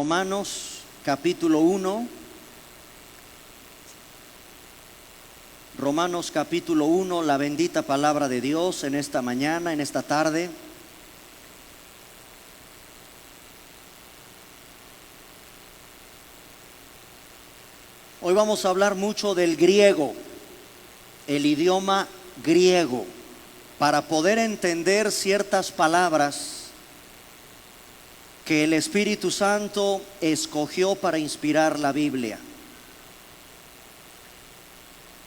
Romanos capítulo 1. Romanos capítulo 1, la bendita palabra de Dios en esta mañana, en esta tarde. Hoy vamos a hablar mucho del griego, el idioma griego, para poder entender ciertas palabras que el Espíritu Santo escogió para inspirar la Biblia.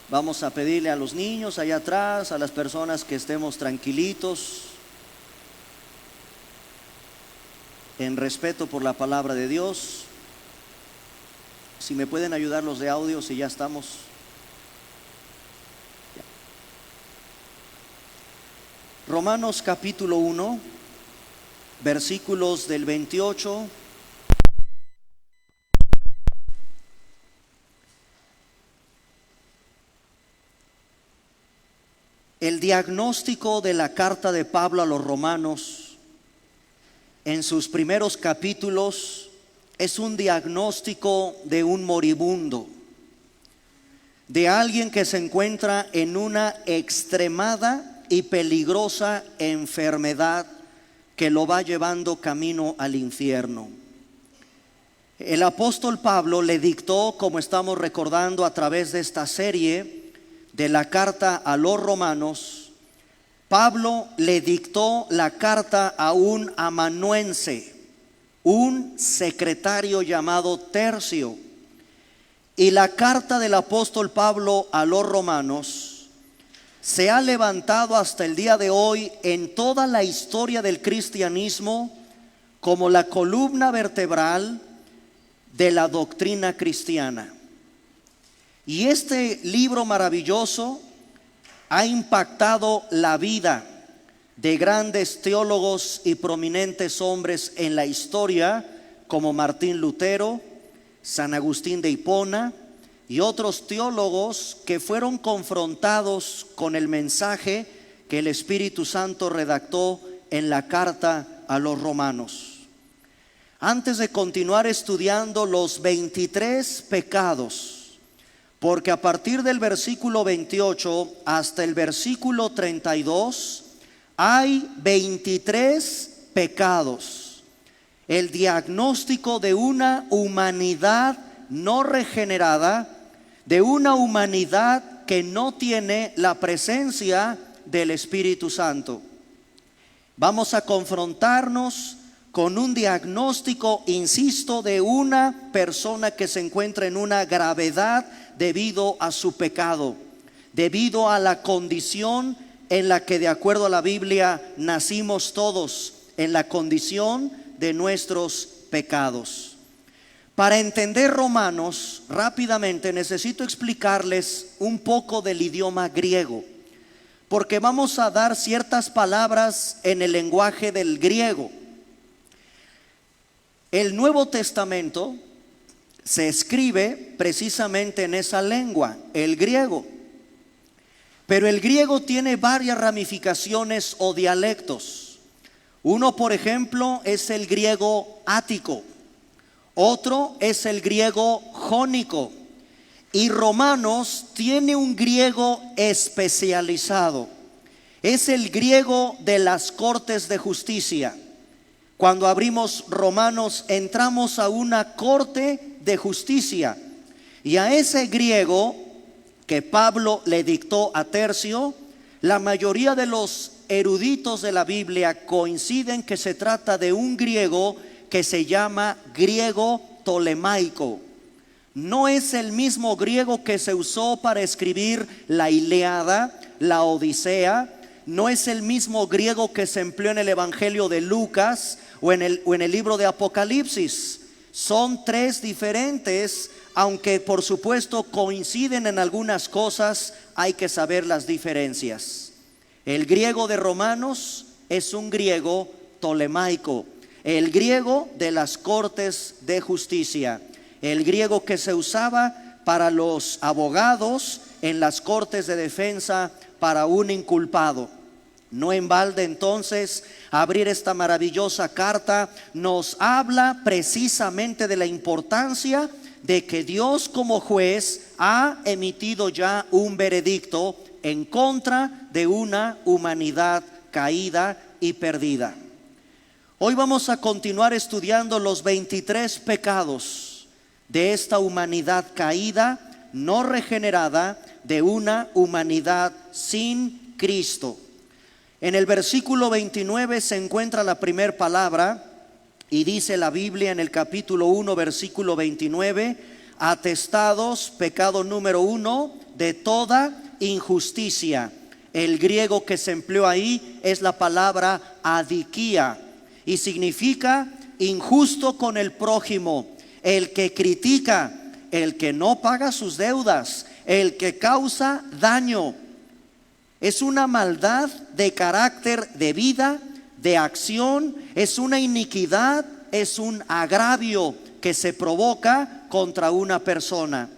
Vamos a pedirle a los niños allá atrás, a las personas que estemos tranquilitos, en respeto por la palabra de Dios. Si me pueden ayudar los de audio, si ya estamos. Romanos capítulo 1, versículos del 28 El diagnóstico de la carta de Pablo a los romanos en sus primeros capítulos es un diagnóstico de un moribundo, de alguien que se encuentra en una extremada y peligrosa enfermedad que lo va llevando camino al infierno. El apóstol Pablo le dictó, como estamos recordando a través de esta serie de la carta a los romanos, Pablo le dictó la carta a un amanuense, un secretario llamado Tercio. Y la carta del apóstol Pablo a los romanos se ha levantado hasta el día de hoy en toda la historia del cristianismo como la columna vertebral de la doctrina cristiana. Y este libro maravilloso ha impactado la vida de grandes teólogos y prominentes hombres en la historia, como Martín Lutero, San Agustín de Hipona y otros teólogos que fueron confrontados con el mensaje que el Espíritu Santo redactó en la carta a los romanos. Antes de continuar estudiando los 23 pecados, porque a partir del versículo 28 hasta el versículo 32 hay 23 pecados, el diagnóstico de una humanidad no regenerada, de una humanidad que no tiene la presencia del Espíritu Santo. Vamos a confrontarnos con un diagnóstico, insisto, de una persona que se encuentra en una gravedad debido a su pecado, debido a la condición en la que, de acuerdo a la Biblia, nacimos todos, en la condición de nuestros pecados. Para entender Romanos rápidamente necesito explicarles un poco del idioma griego, porque vamos a dar ciertas palabras en el lenguaje del griego. El Nuevo Testamento se escribe precisamente en esa lengua, el griego. Pero el griego tiene varias ramificaciones o dialectos. Uno, por ejemplo, es el griego ático. Otro es el griego jónico. Y Romanos tiene un griego especializado. Es el griego de las cortes de justicia. Cuando abrimos Romanos, entramos a una corte de justicia. Y a ese griego que Pablo le dictó a Tercio, la mayoría de los eruditos de la Biblia coinciden que se trata de un griego que se llama griego tolemaico. No es el mismo griego que se usó para escribir la Ilíada, la Odisea. No es el mismo griego que se empleó en el Evangelio de Lucas o en el libro de Apocalipsis. Son tres diferentes, aunque por supuesto coinciden en algunas cosas, hay que saber las diferencias. El griego de Romanos es un griego tolemaico, el griego de las cortes de justicia, el griego que se usaba para los abogados en las cortes de defensa para un inculpado. No en balde entonces abrir esta maravillosa carta nos habla precisamente de la importancia de que Dios como juez ha emitido ya un veredicto en contra de una humanidad caída y perdida. Hoy vamos a continuar estudiando los 23 pecados de esta humanidad caída, no regenerada, de una humanidad sin Cristo. En el versículo 29 se encuentra la primera palabra y dice la Biblia en el capítulo 1, versículo 29, atestados, pecado número 1, de toda injusticia. El griego que se empleó ahí es la palabra adikia y significa injusto con el prójimo, el que critica, el que no paga sus deudas, el que causa daño. Es una maldad de carácter de vida, de acción, es una iniquidad, es un agravio que se provoca contra una persona.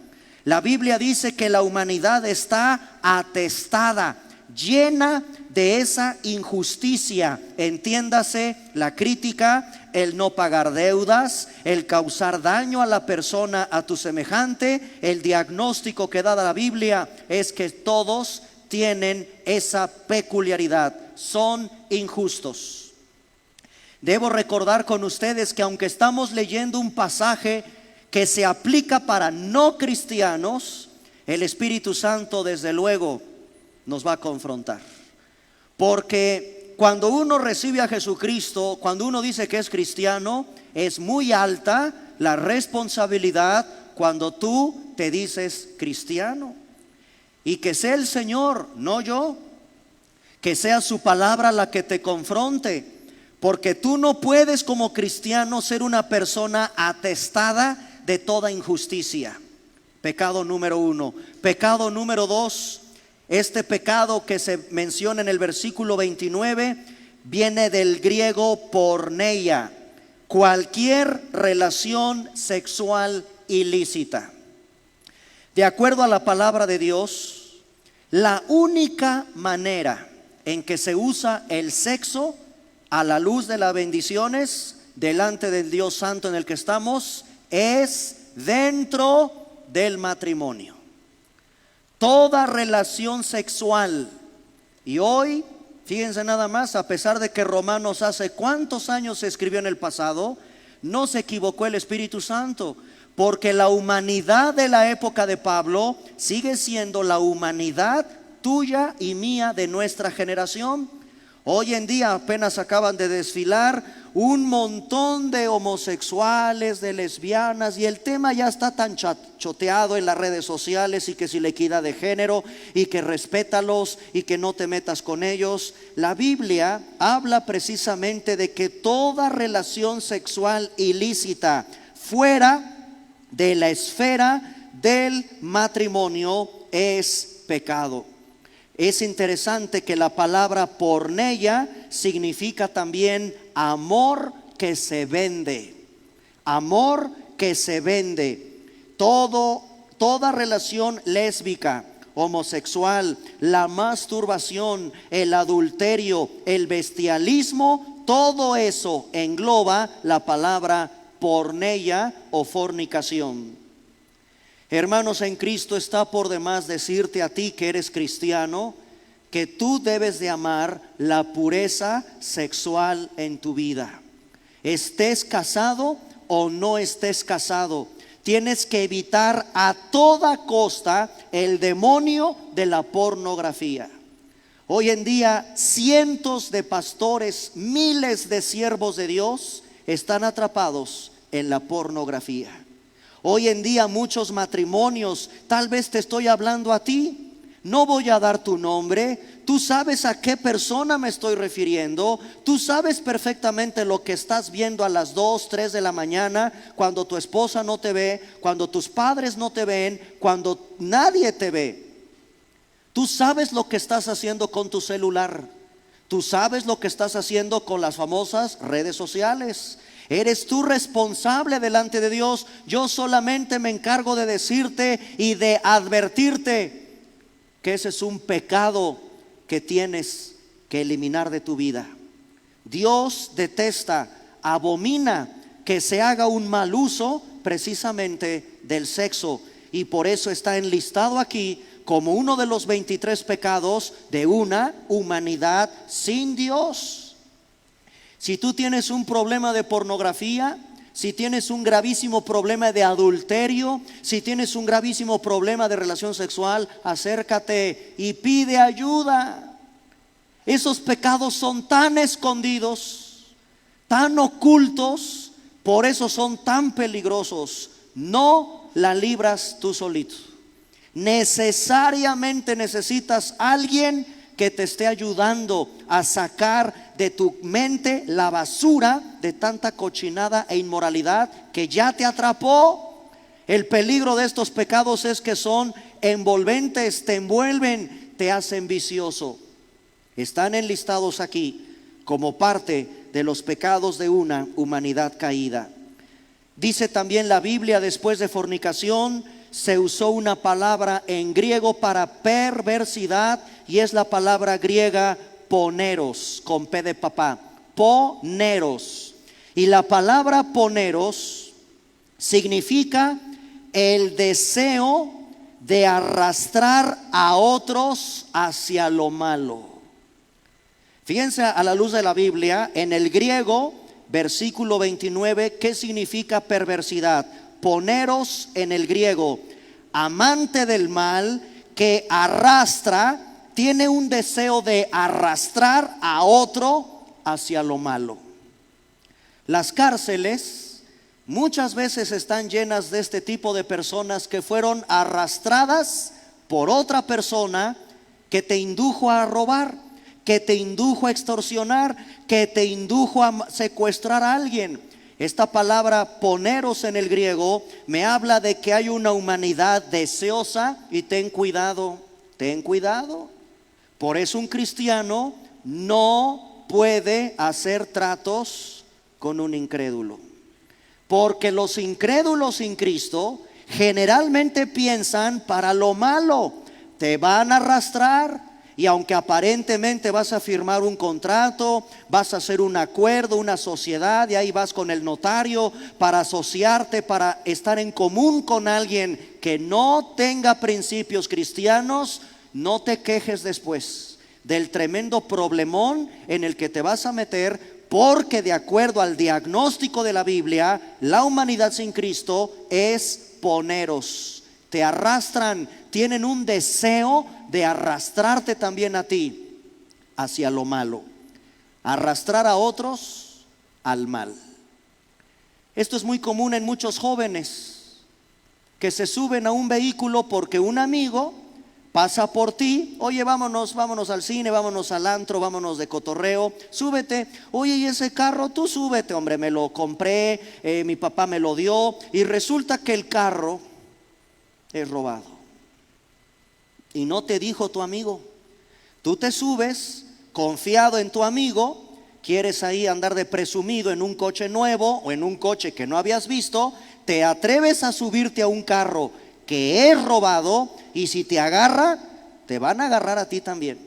La Biblia dice que la humanidad está atestada, llena de esa injusticia. Entiéndase la crítica, el no pagar deudas, el causar daño a la persona, a tu semejante. El diagnóstico que da la Biblia es que todos tienen esa peculiaridad, son injustos. Debo recordar con ustedes que aunque estamos leyendo un pasaje que se aplica para no cristianos, el Espíritu Santo desde luego nos va a confrontar. Porque cuando uno recibe a Jesucristo, cuando uno dice que es cristiano, es muy alta la responsabilidad cuando tú te dices cristiano. Y que sea el Señor, no yo, que sea su palabra la que te confronte, porque tú no puedes como cristiano ser una persona atestada de toda injusticia. Pecado número 1. Pecado número 2, este pecado que se menciona en el versículo 29 viene del griego porneia, cualquier relación sexual ilícita. De acuerdo a la palabra de Dios, la única manera en que se usa el sexo a la luz de las bendiciones delante del Dios Santo en el que estamos es dentro del matrimonio. Toda relación sexual, y hoy, fíjense nada más, a pesar de que Romanos hace cuántos años se escribió en el pasado, no se equivocó el Espíritu Santo. Porque la humanidad de la época de Pablo sigue siendo la humanidad tuya y mía de nuestra generación. Hoy en día apenas acaban de desfilar un montón de homosexuales, de lesbianas, y el tema ya está tan choteado en las redes sociales, y que si la equidad de género, y que respétalos, y que no te metas con ellos. La Biblia habla precisamente de que toda relación sexual ilícita fuera de la esfera del matrimonio es pecado. Es interesante que la palabra porneia significa también amor que se vende. Amor que se vende. Toda relación lésbica, homosexual, la masturbación, el adulterio, el bestialismo, todo eso engloba la palabra porneia o fornicación. Hermanos en Cristo, está por demás decirte a ti que eres cristiano que tú debes de amar la pureza sexual en tu vida. Estés casado o no estés casado, tienes que evitar a toda costa el demonio de la pornografía. Hoy en día cientos de pastores, miles de siervos de Dios están atrapados en la pornografía. Hoy en día muchos matrimonios, tal vez te estoy hablando a ti, no voy a dar tu nombre, tú sabes a qué persona me estoy refiriendo, tú sabes perfectamente lo que estás viendo a las 2, 3 de la mañana, cuando tu esposa no te ve, cuando tus padres no te ven, cuando nadie te ve. Tú sabes lo que estás haciendo con tu celular. Tú sabes lo que estás haciendo con las famosas redes sociales. Eres tú responsable delante de Dios. Yo solamente me encargo de decirte y de advertirte que ese es un pecado que tienes que eliminar de tu vida. Dios detesta, abomina que se haga un mal uso precisamente del sexo, y por eso está enlistado aquí como uno de los 23 pecados de una humanidad sin Dios. Si tú tienes un problema de pornografía, si tienes un gravísimo problema de adulterio, si tienes un gravísimo problema de relación sexual, acércate y pide ayuda. Esos pecados son tan escondidos, tan ocultos, por eso son tan peligrosos. No la libras tú solito. Necesariamente necesitas a alguien que te esté ayudando a sacar de tu mente la basura de tanta cochinada e inmoralidad que ya te atrapó. El peligro de estos pecados es que son envolventes, te envuelven, te hacen vicioso. Están enlistados aquí como parte de los pecados de una humanidad caída. Dice también la Biblia, después de fornicación se usó una palabra en griego para perversidad, y es la palabra griega poneros, con P de papá, poneros. Y la palabra poneros significa el deseo de arrastrar a otros hacia lo malo. Fíjense a la luz de la Biblia, en el griego, versículo 29, ¿qué significa perversidad? Poneros en el griego, amante del mal, que arrastra, tiene un deseo de arrastrar a otro hacia lo malo. Las cárceles muchas veces están llenas de este tipo de personas que fueron arrastradas por otra persona que te indujo a robar, que te indujo a extorsionar, que te indujo a secuestrar a alguien. Esta palabra poneros en el griego me habla de que hay una humanidad deseosa, y ten cuidado, ten cuidado. Por eso un cristiano no puede hacer tratos con un incrédulo, porque los incrédulos sin Cristo generalmente piensan para lo malo, te van a arrastrar. Y aunque aparentemente vas a firmar un contrato, vas a hacer un acuerdo, una sociedad, y ahí vas con el notario para asociarte, para estar en común con alguien que no tenga principios cristianos, no te quejes después del tremendo problemón en el que te vas a meter, porque de acuerdo al diagnóstico de la Biblia, la humanidad sin Cristo es poneros. Te arrastran, tienen un deseo de arrastrarte también a ti hacia lo malo, arrastrar a otros al mal. Esto es muy común en muchos jóvenes que se suben a un vehículo porque un amigo pasa por ti. Oye, vámonos al cine, vámonos al antro, vámonos de cotorreo, súbete. Oye, y ese carro, tú súbete, hombre, me lo compré, mi papá me lo dio. Y resulta que el carro es robado. Y no te dijo tu amigo. Tú te subes confiado en tu amigo, quieres ahí andar de presumido en un coche nuevo o en un coche que no habías visto, te atreves a subirte a un carro que es robado, y si te agarra, te van a agarrar a ti también.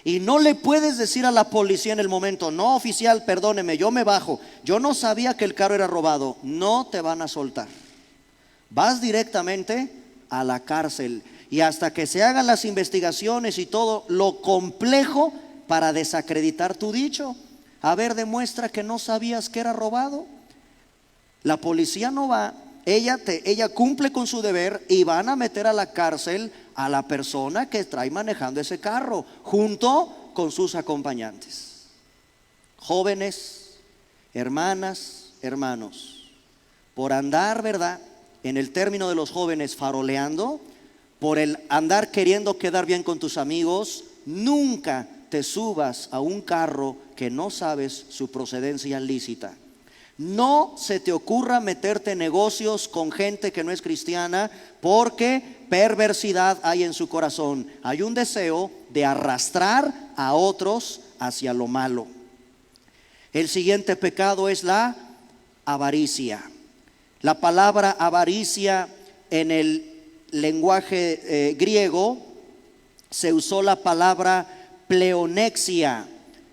Y no le puedes decir a la policía en el momento, no, oficial, perdóneme, yo me bajo, yo no sabía que el carro era robado. No te van a soltar. Vas directamente a la cárcel. Y hasta que se hagan las investigaciones y todo lo complejo para desacreditar tu dicho, a ver, demuestra que no sabías que era robado. La policía no va, ella cumple con su deber, y van a meter a la cárcel a la persona que trae manejando ese carro, junto con sus acompañantes. Jóvenes, hermanas, hermanos, por andar, ¿verdad?, en el término de los jóvenes, faroleando, por el andar queriendo quedar bien con tus amigos, nunca te subas a un carro que no sabes su procedencia lícita. No se te ocurra meterte en negocios con gente que no es cristiana, porque perversidad hay en su corazón. Hay un deseo de arrastrar a otros hacia lo malo. El siguiente pecado es la avaricia. La palabra avaricia en el lenguaje griego se usó la palabra pleonexia.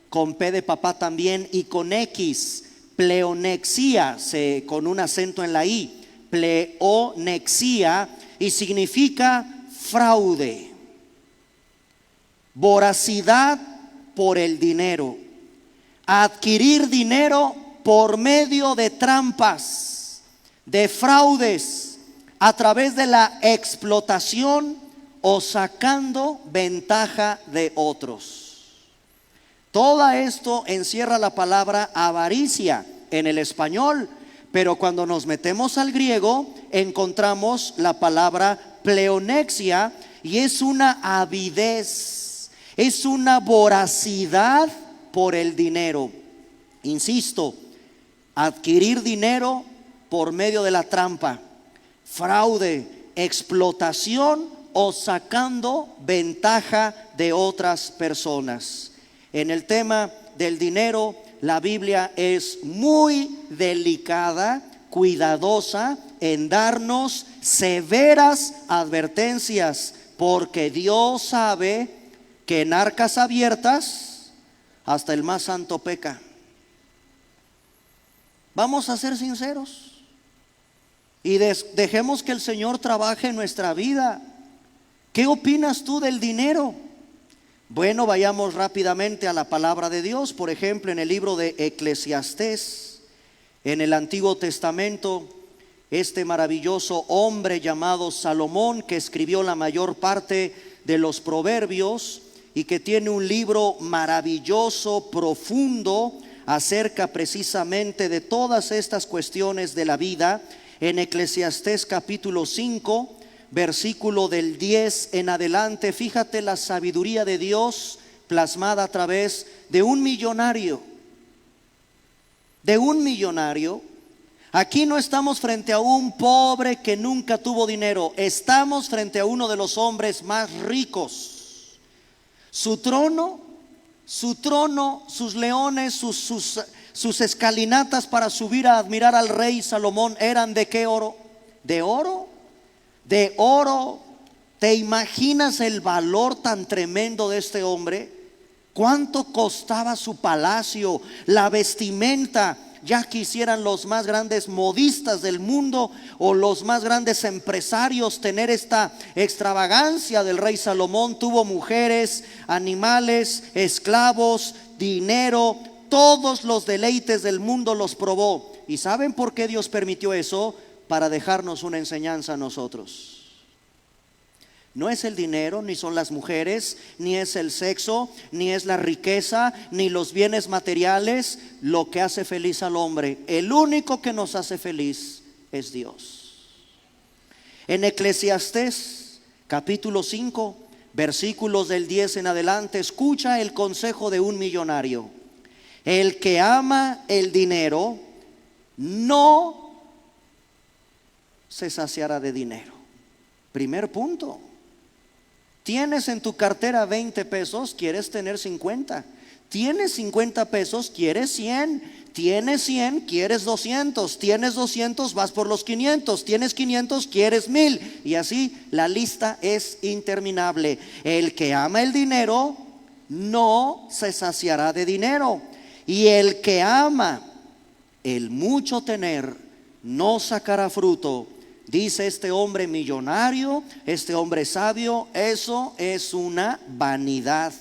con P de papá también y con X, pleonexia, con un acento en la I, pleonexia, y significa fraude, voracidad por el dinero, adquirir dinero por medio de trampas, de fraudes, a través de la explotación o sacando ventaja de otros. Todo esto encierra la palabra avaricia en el español, pero cuando nos metemos al griego encontramos la palabra pleonexia, y es una avidez, es una voracidad por el dinero. Insisto, adquirir dinero por medio de la trampa, fraude, explotación o sacando ventaja de otras personas. En el tema del dinero, la Biblia es muy delicada, cuidadosa en darnos severas advertencias, porque Dios sabe que en arcas abiertas hasta el más santo peca. Vamos a ser sinceros y dejemos que el Señor trabaje en nuestra vida. ¿Qué opinas tú del dinero? Bueno, vayamos rápidamente a la palabra de Dios. Por ejemplo, en el libro de Eclesiastés, en el Antiguo Testamento, este maravilloso hombre llamado Salomón, que escribió la mayor parte de los proverbios y que tiene un libro maravilloso, profundo, acerca precisamente de todas estas cuestiones de la vida. En Eclesiastés capítulo 5, versículo del 10 en adelante, fíjate la sabiduría de Dios plasmada a través de un millonario. De un millonario. Aquí no estamos frente a un pobre que nunca tuvo dinero, estamos frente a uno de los hombres más ricos. Su trono, sus leones, sus escalinatas para subir a admirar al rey Salomón eran ¿de qué oro? ¿De oro? De oro. ¿Te imaginas el valor tan tremendo de este hombre? ¿Cuánto costaba su palacio, la vestimenta? Ya quisieran los más grandes modistas del mundo o los más grandes empresarios tener esta extravagancia del rey Salomón. Tuvo mujeres, animales, esclavos, dinero, todos los deleites del mundo los probó. ¿Y saben por qué Dios permitió eso? Para dejarnos una enseñanza a nosotros. No es el dinero, ni son las mujeres, ni es el sexo, ni es la riqueza, ni los bienes materiales lo que hace feliz al hombre. El único que nos hace feliz es Dios. En Eclesiastés capítulo 5, versículos del 10 en adelante, escucha el consejo de un millonario. El que ama el dinero no se saciará de dinero. Primer punto. Tienes en tu cartera 20 pesos, quieres tener 50. Tienes 50 pesos, quieres 100. Tienes 100, quieres 200. Tienes 200, vas por los 500. Tienes 500, quieres 1000. Y así la lista es interminable. El que ama el dinero no se saciará de dinero. Y el que ama el mucho tener no sacará fruto. Dice este hombre millonario, este hombre sabio, eso es una vanidad.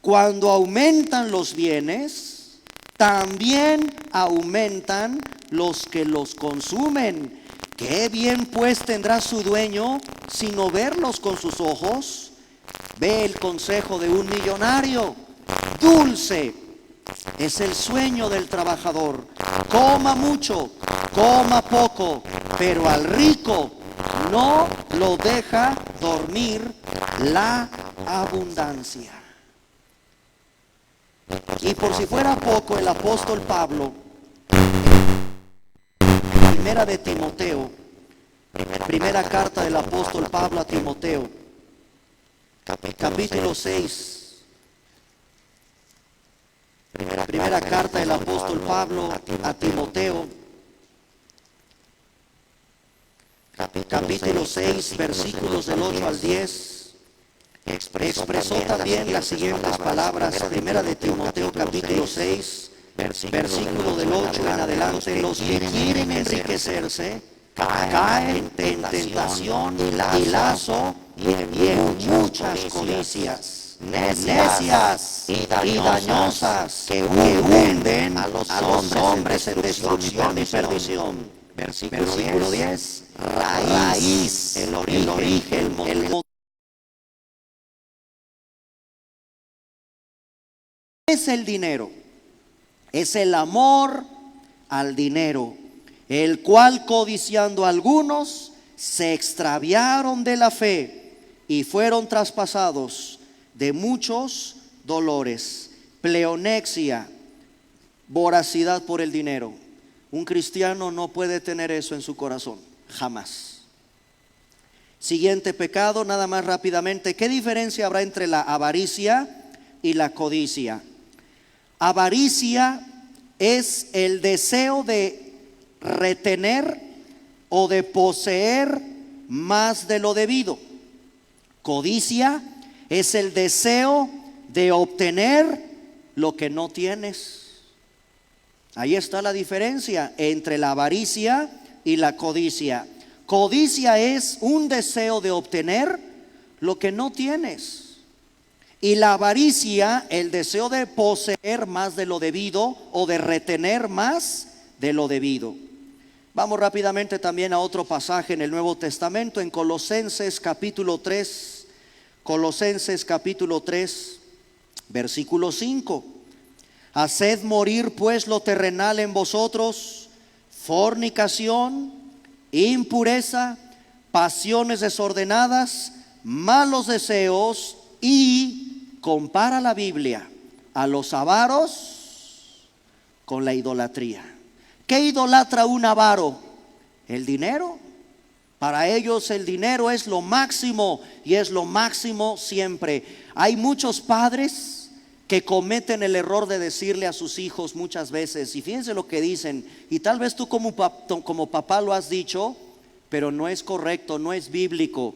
Cuando aumentan los bienes, también aumentan los que los consumen. ¿Qué bien pues tendrá su dueño sino verlos con sus ojos? Ve el consejo de un millonario. Dulce es el sueño del trabajador. Coma mucho, coma poco, pero al rico no lo deja dormir la abundancia. Y por si fuera poco, el apóstol Pablo, en primera de Timoteo, primera carta del apóstol Pablo a Timoteo, capítulo 6, primera carta del apóstol Pablo a Timoteo, capítulo 6, versículos del 8 al 10. expresó también las siguientes palabras, primera de Timoteo capítulo 6, versículo del 8 en adelante: los que quieren enriquecerse caen en tentación y lazo y en muchas codicias necias y dañosas que hunden a los hombres en destrucción y perdición. Versículo 10: raíz, el origen, es el dinero, es el amor al dinero, el cual codiciando algunos se extraviaron de la fe y fueron traspasados de muchos dolores. Pleonexia, voracidad por el dinero. Un cristiano no puede tener eso en su corazón, jamás. Siguiente pecado, nada más rápidamente. ¿Qué diferencia habrá entre la avaricia y la codicia? Avaricia es el deseo de retener o de poseer más de lo debido. Codicia es el deseo de obtener lo que no tienes. Ahí está la diferencia entre la avaricia y la codicia. Codicia es un deseo de obtener lo que no tienes. Y la avaricia, el deseo de poseer más de lo debido o de retener más de lo debido. Vamos rápidamente también a otro pasaje en el Nuevo Testamento, en Colosenses capítulo 3. Colosenses capítulo 3, versículo 5. Haced morir pues lo terrenal en vosotros: fornicación, impureza, pasiones desordenadas, malos deseos, y compara la Biblia a los avaros con la idolatría. ¿Qué idolatra un avaro? El dinero. Para ellos el dinero es lo máximo y es lo máximo siempre. Hay muchos padres que cometen el error de decirle a sus hijos muchas veces, y fíjense lo que dicen, y tal vez tú como papá lo has dicho, pero no es correcto, no es bíblico.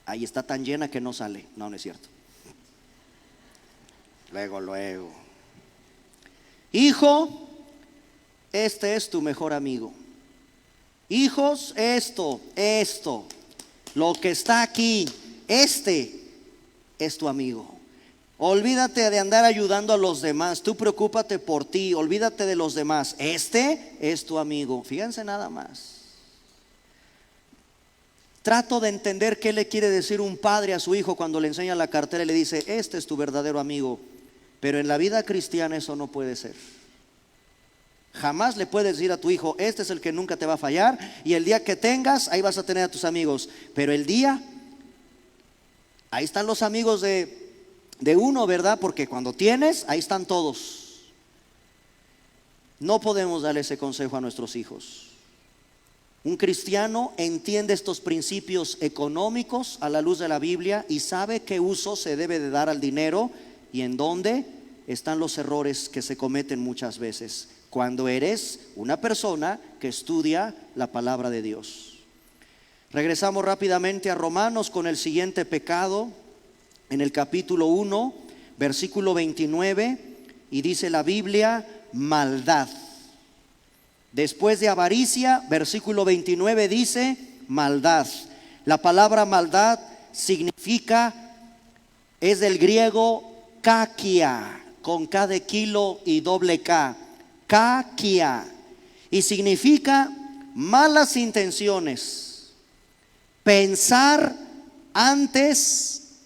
Ahí está tan llena que no sale. No, no es cierto. Luego. Hijo, este es tu mejor amigo. Hijos, esto, lo que está aquí, este es tu amigo. Olvídate de andar ayudando a los demás. Tú preocúpate por ti, olvídate de los demás. Este es tu amigo. Fíjense nada más. Trato de entender qué le quiere decir un padre a su hijo cuando le enseña la cartera y le dice: este es tu verdadero amigo. Pero en la vida cristiana eso no puede ser. Jamás le puedes decir a tu hijo: este es el que nunca te va a fallar, y el día que tengas, ahí vas a tener a tus amigos. Pero el día, ahí están los amigos de uno, ¿verdad? Porque cuando tienes, ahí están todos. No podemos darle ese consejo a nuestros hijos. Un cristiano entiende estos principios económicos a la luz de la Biblia y sabe qué uso se debe de dar al dinero y en dónde están los errores que se cometen muchas veces cuando eres una persona que estudia la palabra de Dios. Regresamos rápidamente a Romanos con el siguiente pecado en el capítulo 1, versículo 29, y dice la Biblia: maldad. Después de avaricia, versículo 29 dice maldad. La palabra maldad significa, es del griego kakia, con K de kilo y doble K, kakia, y significa malas intenciones, pensar antes,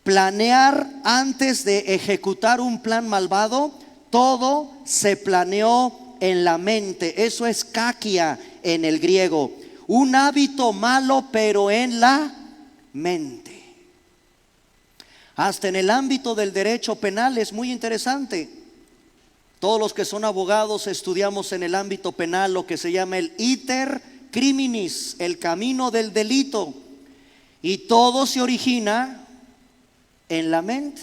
planear antes de ejecutar un plan malvado. Todo se planeó en la mente. Eso es kakia en el griego. Un hábito malo, pero en la mente. Hasta en el ámbito del derecho penal es muy interesante. Todos los que son abogados estudiamos en el ámbito penal lo que se llama el iter criminis, el camino del delito. Y todo se origina en la mente,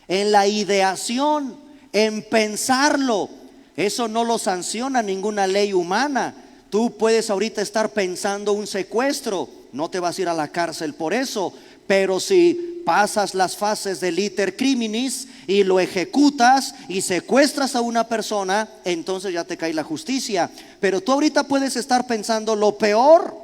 en la ideación, en pensarlo. Eso no lo sanciona ninguna ley humana. Tú puedes ahorita estar pensando un secuestro, no te vas a ir a la cárcel por eso, pero si pasas las fases del iter criminis y lo ejecutas y secuestras a una persona, entonces ya te cae la justicia. Pero tú ahorita puedes estar pensando lo peor: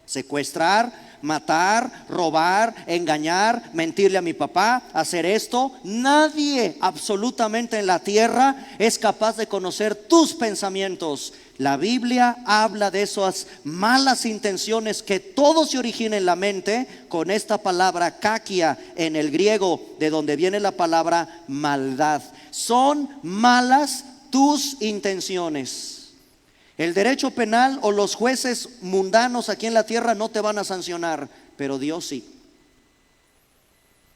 secuestrar, matar, robar, engañar, mentirle a mi papá, hacer esto. Nadie absolutamente en la tierra es capaz de conocer tus pensamientos. La Biblia habla de esas malas intenciones que todo se origina en la mente, con esta palabra kakia en el griego, de donde viene la palabra maldad. Son malas tus intenciones. El derecho penal o los jueces mundanos aquí en la tierra no te van a sancionar, pero Dios sí.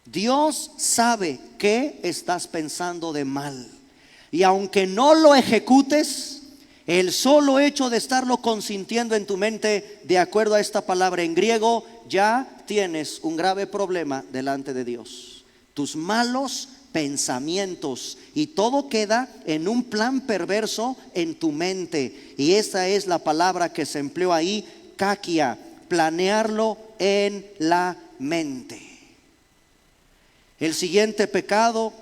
Dios sabe qué estás pensando de mal, y aunque no lo ejecutes, el solo hecho de estarlo consintiendo en tu mente, de acuerdo a esta palabra en griego, ya tienes un grave problema delante de Dios. Tus malos pensamientos, y todo queda en un plan perverso en tu mente, y esa es la palabra que se empleó ahí, kakia, planearlo en la mente. El siguiente pecado,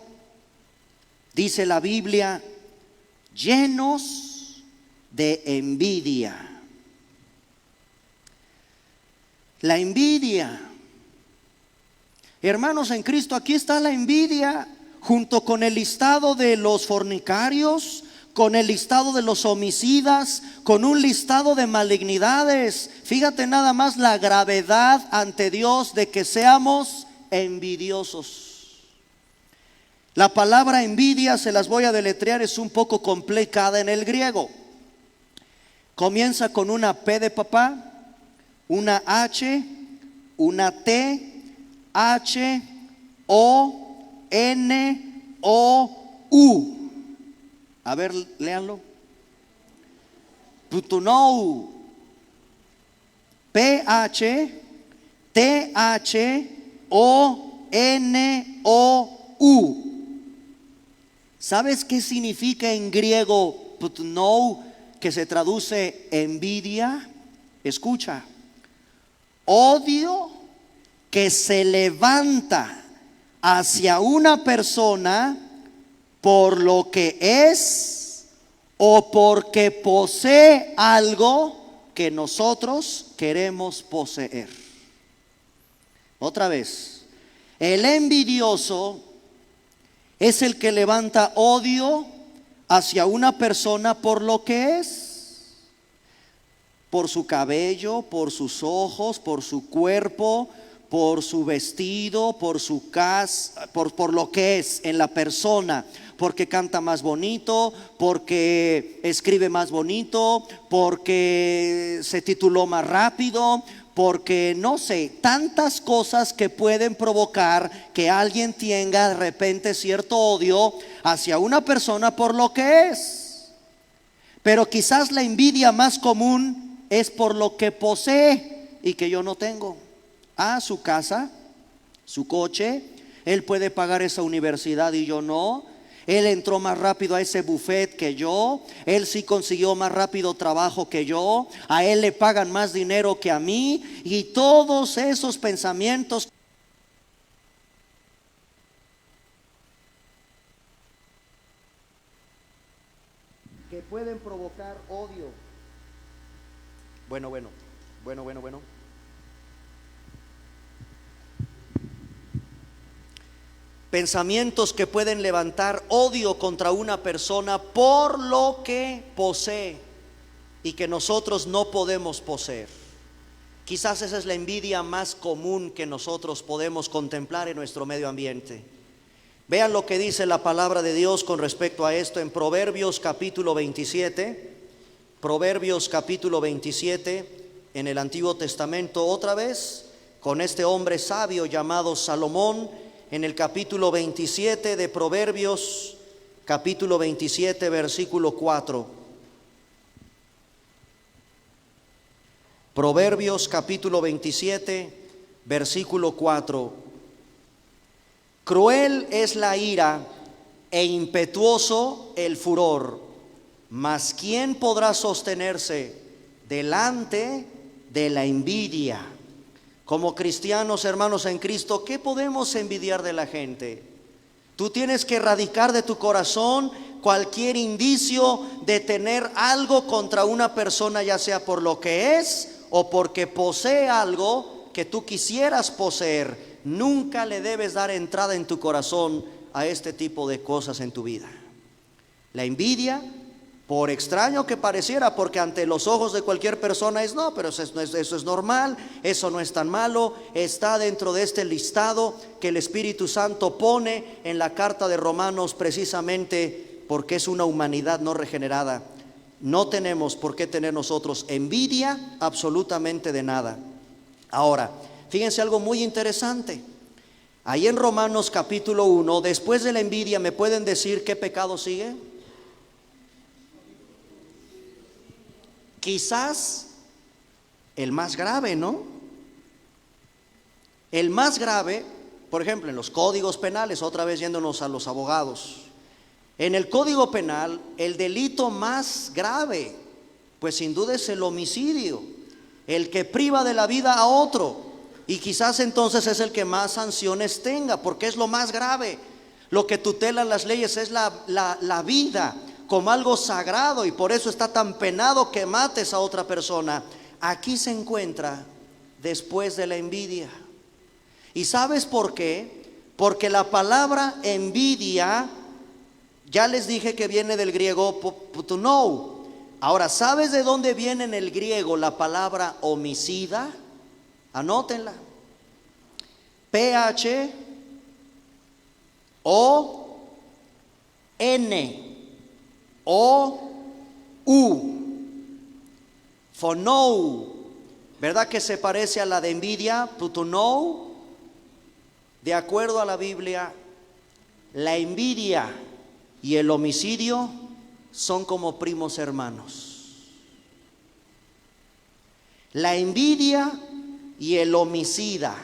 dice la Biblia, llenos de envidia. La envidia, hermanos en Cristo, aquí está la envidia, junto con el listado de los fornicarios, con el listado de los homicidas, con un listado de malignidades. Fíjate nada más la gravedad ante Dios de que seamos envidiosos. La palabra envidia, se las voy a deletrear, es un poco complicada en el griego. Comienza con una P de papá, una H, una T, H, O, N, O, U. A ver, léanlo. Putunou. P, H, T, H, O, N, O, U. ¿Sabes qué significa en griego putunou, que se traduce envidia? Escucha: odio que se levanta hacia una persona por lo que es o porque posee algo que nosotros queremos poseer. Otra vez, el envidioso es el que levanta odio hacia una persona por lo que es, por su cabello, por sus ojos, por su cuerpo, por su vestido, por su casa, por lo que es en la persona, porque canta más bonito, porque escribe más bonito, porque se tituló más rápido, porque no sé, tantas cosas que pueden provocar que alguien tenga de repente cierto odio hacia una persona por lo que es. Pero quizás la envidia más común es por lo que posee y que yo no tengo. Su casa, su coche, él puede pagar esa universidad y yo no. Él entró más rápido a ese buffet que yo. Él sí consiguió más rápido trabajo que yo. A él le pagan más dinero que a mí. Y todos esos pensamientos que pueden provocar odio. Bueno. Pensamientos que pueden levantar odio contra una persona por lo que posee y que nosotros no podemos poseer. Quizás esa es la envidia más común que nosotros podemos contemplar en nuestro medio ambiente. Vean lo que dice la palabra de Dios con respecto a esto en Proverbios capítulo 27. Proverbios capítulo 27 en el Antiguo Testamento, otra vez con este hombre sabio llamado Salomón. En el capítulo 27 de Proverbios, capítulo 27, versículo 4. Proverbios capítulo 27, versículo 4. Cruel es la ira e impetuoso el furor, mas ¿quién podrá sostenerse delante de la envidia? Como cristianos, hermanos en Cristo, ¿qué podemos envidiar de la gente? Tú tienes que erradicar de tu corazón cualquier indicio de tener algo contra una persona, ya sea por lo que es o porque posee algo que tú quisieras poseer. Nunca le debes dar entrada en tu corazón a este tipo de cosas en tu vida. La envidia, por extraño que pareciera, porque ante los ojos de cualquier persona es no, pero eso es normal, eso no es tan malo, está dentro de este listado que el Espíritu Santo pone en la carta de Romanos, precisamente porque es una humanidad no regenerada. No tenemos por qué tener nosotros envidia absolutamente de nada. Ahora, fíjense algo muy interesante. Ahí en Romanos capítulo 1, después de la envidia, ¿me pueden decir qué pecado sigue? Quizás el más grave, ¿no? El más grave, por ejemplo, en los códigos penales, otra vez yéndonos a los abogados. En el Código Penal, el delito más grave, pues sin duda es el homicidio, el que priva de la vida a otro. Y quizás entonces es el que más sanciones tenga, porque es lo más grave. Lo que tutelan las leyes es la vida como algo sagrado, y por eso está tan penado que mates a otra persona. Aquí se encuentra después de la envidia. ¿Y sabes por qué? Porque la palabra envidia, ya les dije que viene del griego putunou. Ahora, ¿sabes de dónde viene en el griego la palabra homicida? Anótenla. P-H-O-N-O-U. Fonou. ¿Verdad que se parece a la de envidia? Putunou. De acuerdo a la Biblia, la envidia y el homicidio son como primos hermanos. La envidia y el homicida.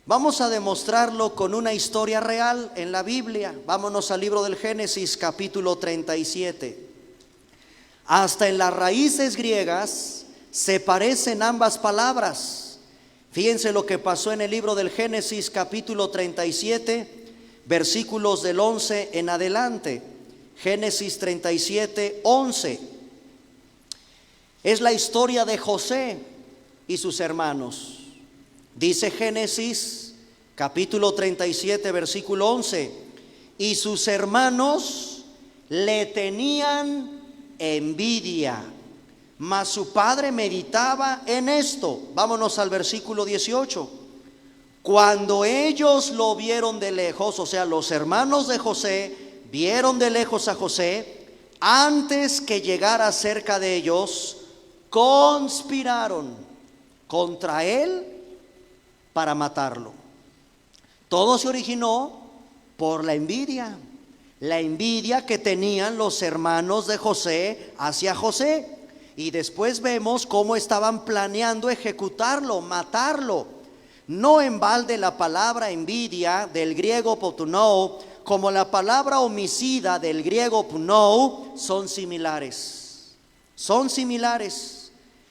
Vamos a demostrarlo con una historia real en la Biblia. Vámonos al libro del Génesis, capítulo 37. Hasta en las raíces griegas se parecen ambas palabras. Fíjense lo que pasó en el libro del Génesis, capítulo 37, versículos del 11 en adelante. Génesis 37, 11. Es la historia de José y sus hermanos. Dice Génesis capítulo 37 versículo 11: y sus hermanos le tenían envidia, mas su padre meditaba en esto. Vámonos al versículo 18. Cuando ellos lo vieron de lejos, o sea, los hermanos de José vieron de lejos a José, antes que llegara cerca de ellos, conspiraron contra él para matarlo. Todo se originó por la envidia que tenían los hermanos de José hacia José. Y después vemos cómo estaban planeando ejecutarlo, matarlo. No en balde la palabra envidia del griego potunou, como la palabra homicida del griego punou, son similares. Son similares.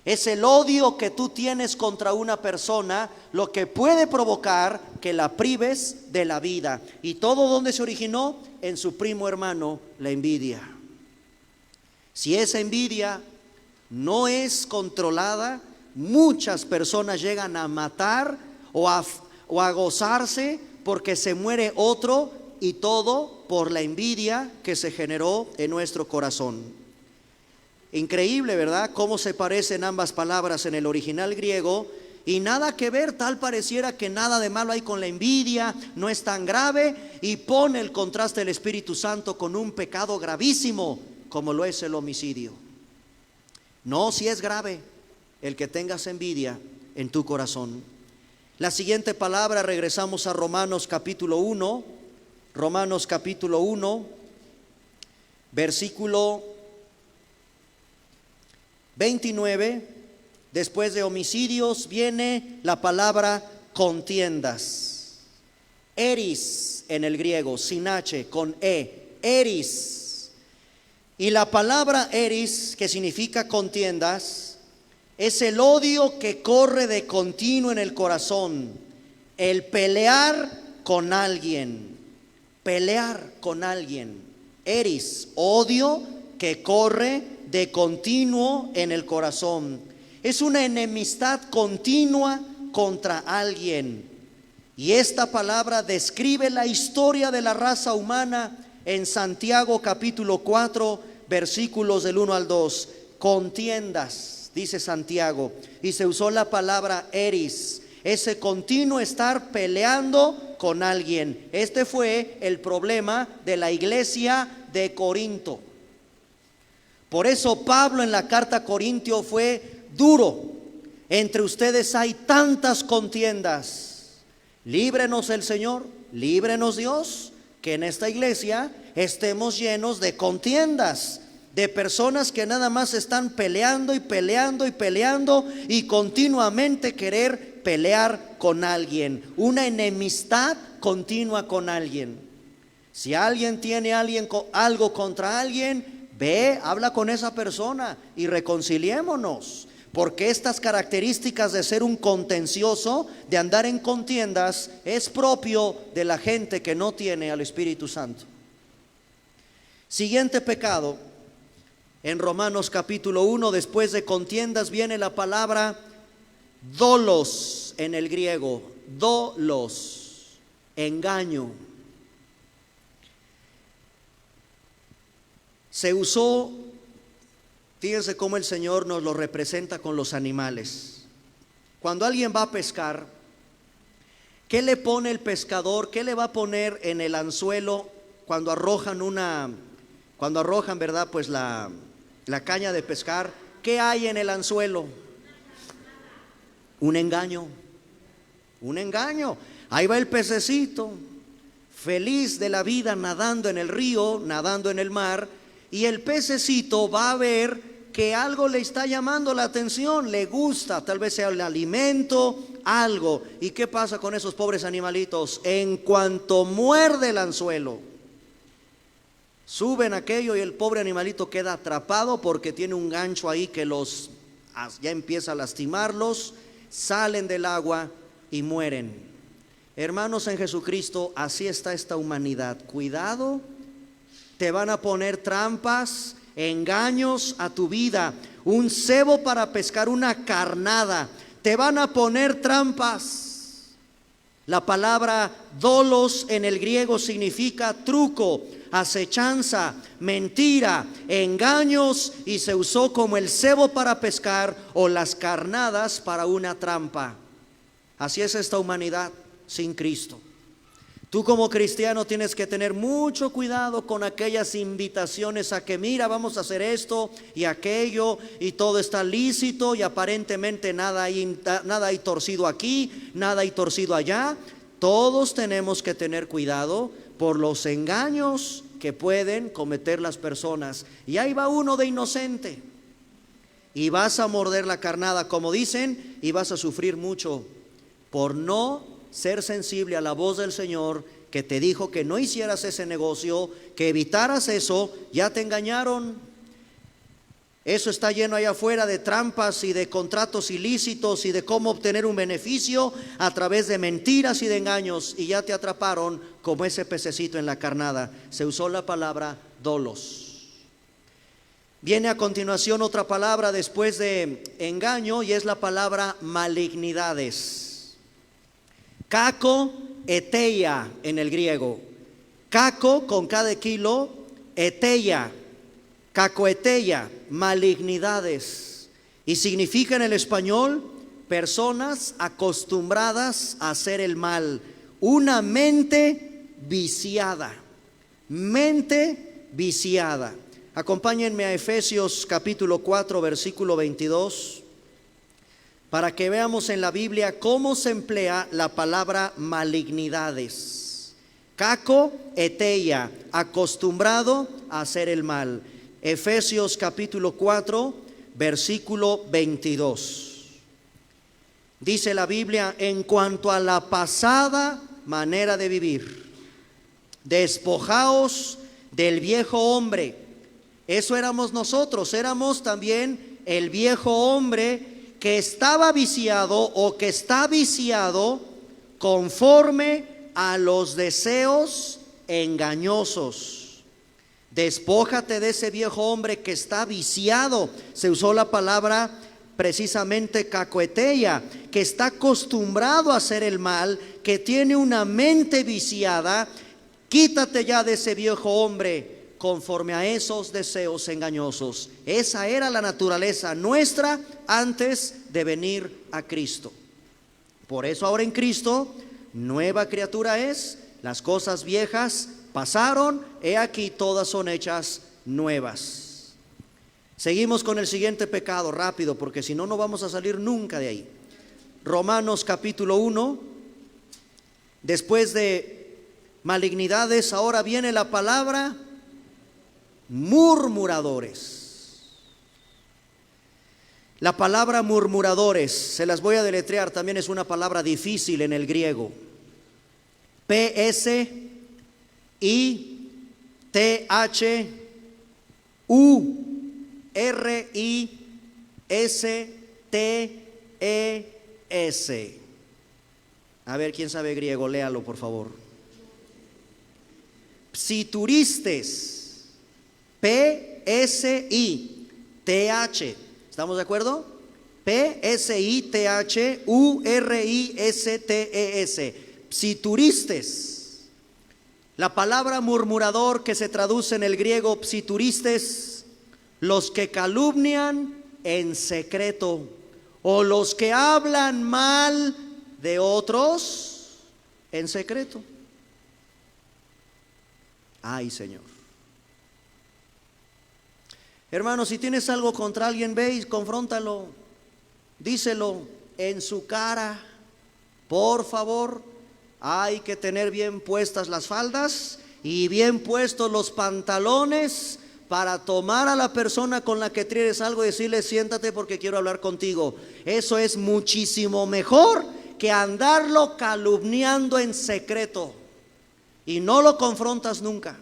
Es el odio que tú tienes contra una persona lo que puede provocar que la prives de la vida. ¿Y todo donde se originó? En su primo hermano, la envidia. Si esa envidia no es controlada, muchas personas llegan a matar o a gozarse porque se muere otro, y todo por la envidia que se generó en nuestro corazón. Increíble, ¿verdad? Cómo se parecen ambas palabras en el original griego, y nada que ver. Tal pareciera que nada de malo hay con la envidia, no es tan grave, y pone el contraste del Espíritu Santo con un pecado gravísimo como lo es el homicidio. No, si es grave el que tengas envidia en tu corazón. La siguiente palabra, regresamos a Romanos capítulo 1, Romanos capítulo 1, versículo 29. Después de homicidios viene la palabra contiendas. Eris en el griego, sin H, con E, eris. Y la palabra eris, que significa contiendas, es el odio que corre de continuo en el corazón, el pelear con alguien, pelear con alguien. Eris, odio que corre de continuo en el corazón. Es una enemistad continua contra alguien. Y esta palabra describe la historia de la raza humana en Santiago capítulo 4, versículos del 1 al 2. Contiendas, dice Santiago, y se usó la palabra eris, ese continuo estar peleando con alguien. Este fue el problema de la iglesia de Corinto. Por eso Pablo en la carta a Corintio fue duro. Entre ustedes hay tantas contiendas. Líbrenos el Señor, líbrenos Dios, que en esta iglesia estemos llenos de contiendas, de personas que nada más están peleando y peleando y peleando y continuamente querer pelear con alguien, una enemistad continua con alguien. Si alguien tiene algo contra alguien, ve, habla con esa persona y reconciliémonos. Porque estas características de ser un contencioso, de andar en contiendas, es propio de la gente que no tiene al Espíritu Santo. Siguiente pecado, en Romanos capítulo 1, después de contiendas viene la palabra dolos en el griego, dolos, engaño. Se usó, fíjense cómo el Señor nos lo representa con los animales. Cuando alguien va a pescar, ¿qué le pone el pescador? ¿Qué le va a poner en el anzuelo cuando arrojan ¿verdad? Pues la caña de pescar. ¿Qué hay en el anzuelo? Un engaño. Un engaño. Ahí va el pececito, feliz de la vida, nadando en el río, nadando en el mar, y el pececito va a ver que algo le está llamando la atención, le gusta, tal vez sea el alimento, algo. ¿Y qué pasa con esos pobres animalitos? En cuanto muerde el anzuelo, suben aquello y el pobre animalito queda atrapado porque tiene un gancho ahí que ya empieza a lastimarlos, salen del agua y mueren. Hermanos en Jesucristo, así está esta humanidad. Cuidado, te van a poner trampas, engaños a tu vida, un cebo para pescar una carnada, te van a poner trampas. La palabra dolos en el griego significa truco, acechanza, mentira, engaños, y se usó como el cebo para pescar o las carnadas para una trampa. Así es esta humanidad sin Cristo. Tú como cristiano tienes que tener mucho cuidado con aquellas invitaciones a que mira, vamos a hacer esto y aquello y todo está lícito y aparentemente nada hay torcido aquí, nada hay torcido allá. Todos tenemos que tener cuidado por los engaños que pueden cometer las personas. Y ahí va uno de inocente y vas a morder la carnada, como dicen, y vas a sufrir mucho por no ser sensible a la voz del Señor que te dijo que no hicieras ese negocio, que evitaras eso. Ya te engañaron. Eso está lleno allá afuera de trampas y de contratos ilícitos y de cómo obtener un beneficio a través de mentiras y de engaños, y ya te atraparon como ese pececito en la carnada. Se usó la palabra dolos. Viene a continuación otra palabra después de engaño y es la palabra malignidades. Kako eteia en el griego. Kako con K de kilo, eteia, cacoeteia, malignidades. Y significa en el español personas acostumbradas a hacer el mal. Una mente viciada. Mente viciada. Acompáñenme a Efesios capítulo 4, versículo 22. Para que veamos en la Biblia cómo se emplea la palabra malignidades. Kako eteia, acostumbrado a hacer el mal. Efesios capítulo 4, versículo 22. Dice la Biblia: en cuanto a la pasada manera de vivir, despojaos del viejo hombre. Eso éramos nosotros, éramos también el viejo hombre que estaba viciado o que está viciado conforme a los deseos engañosos. Despójate de ese viejo hombre que está viciado. Se usó la palabra precisamente kakoeteia, que está acostumbrado a hacer el mal, que tiene una mente viciada. Quítate ya de ese viejo hombre conforme a esos deseos engañosos. Esa era la naturaleza nuestra antes de venir a Cristo. Por eso ahora en Cristo, nueva criatura es, las cosas viejas pasaron, he aquí todas son hechas nuevas. Seguimos con el siguiente pecado rápido, porque si no, no vamos a salir nunca de ahí. Romanos capítulo 1, después de malignidades, ahora viene la palabra murmuradores. La palabra murmuradores, se las voy a deletrear, también es una palabra difícil en el griego. P-S-I-T-H-U-R-I-S-T-E-S. A ver, ¿quién sabe griego? Léalo, por favor. Psituristes. P-S-I-T-H. ¿Estamos de acuerdo? P-S-I-T-H-U-R-I-S-T-E-S. Psituristes. La palabra murmurador, que se traduce en el griego psituristes, los que calumnian en secreto, o los que hablan mal de otros en secreto. Ay, Señor. Hermano, si tienes algo contra alguien, ve y confróntalo, díselo en su cara. Por favor, hay que tener bien puestas las faldas y bien puestos los pantalones para tomar a la persona con la que tienes algo y decirle: siéntate porque quiero hablar contigo. Eso es muchísimo mejor que andarlo calumniando en secreto y no lo confrontas nunca.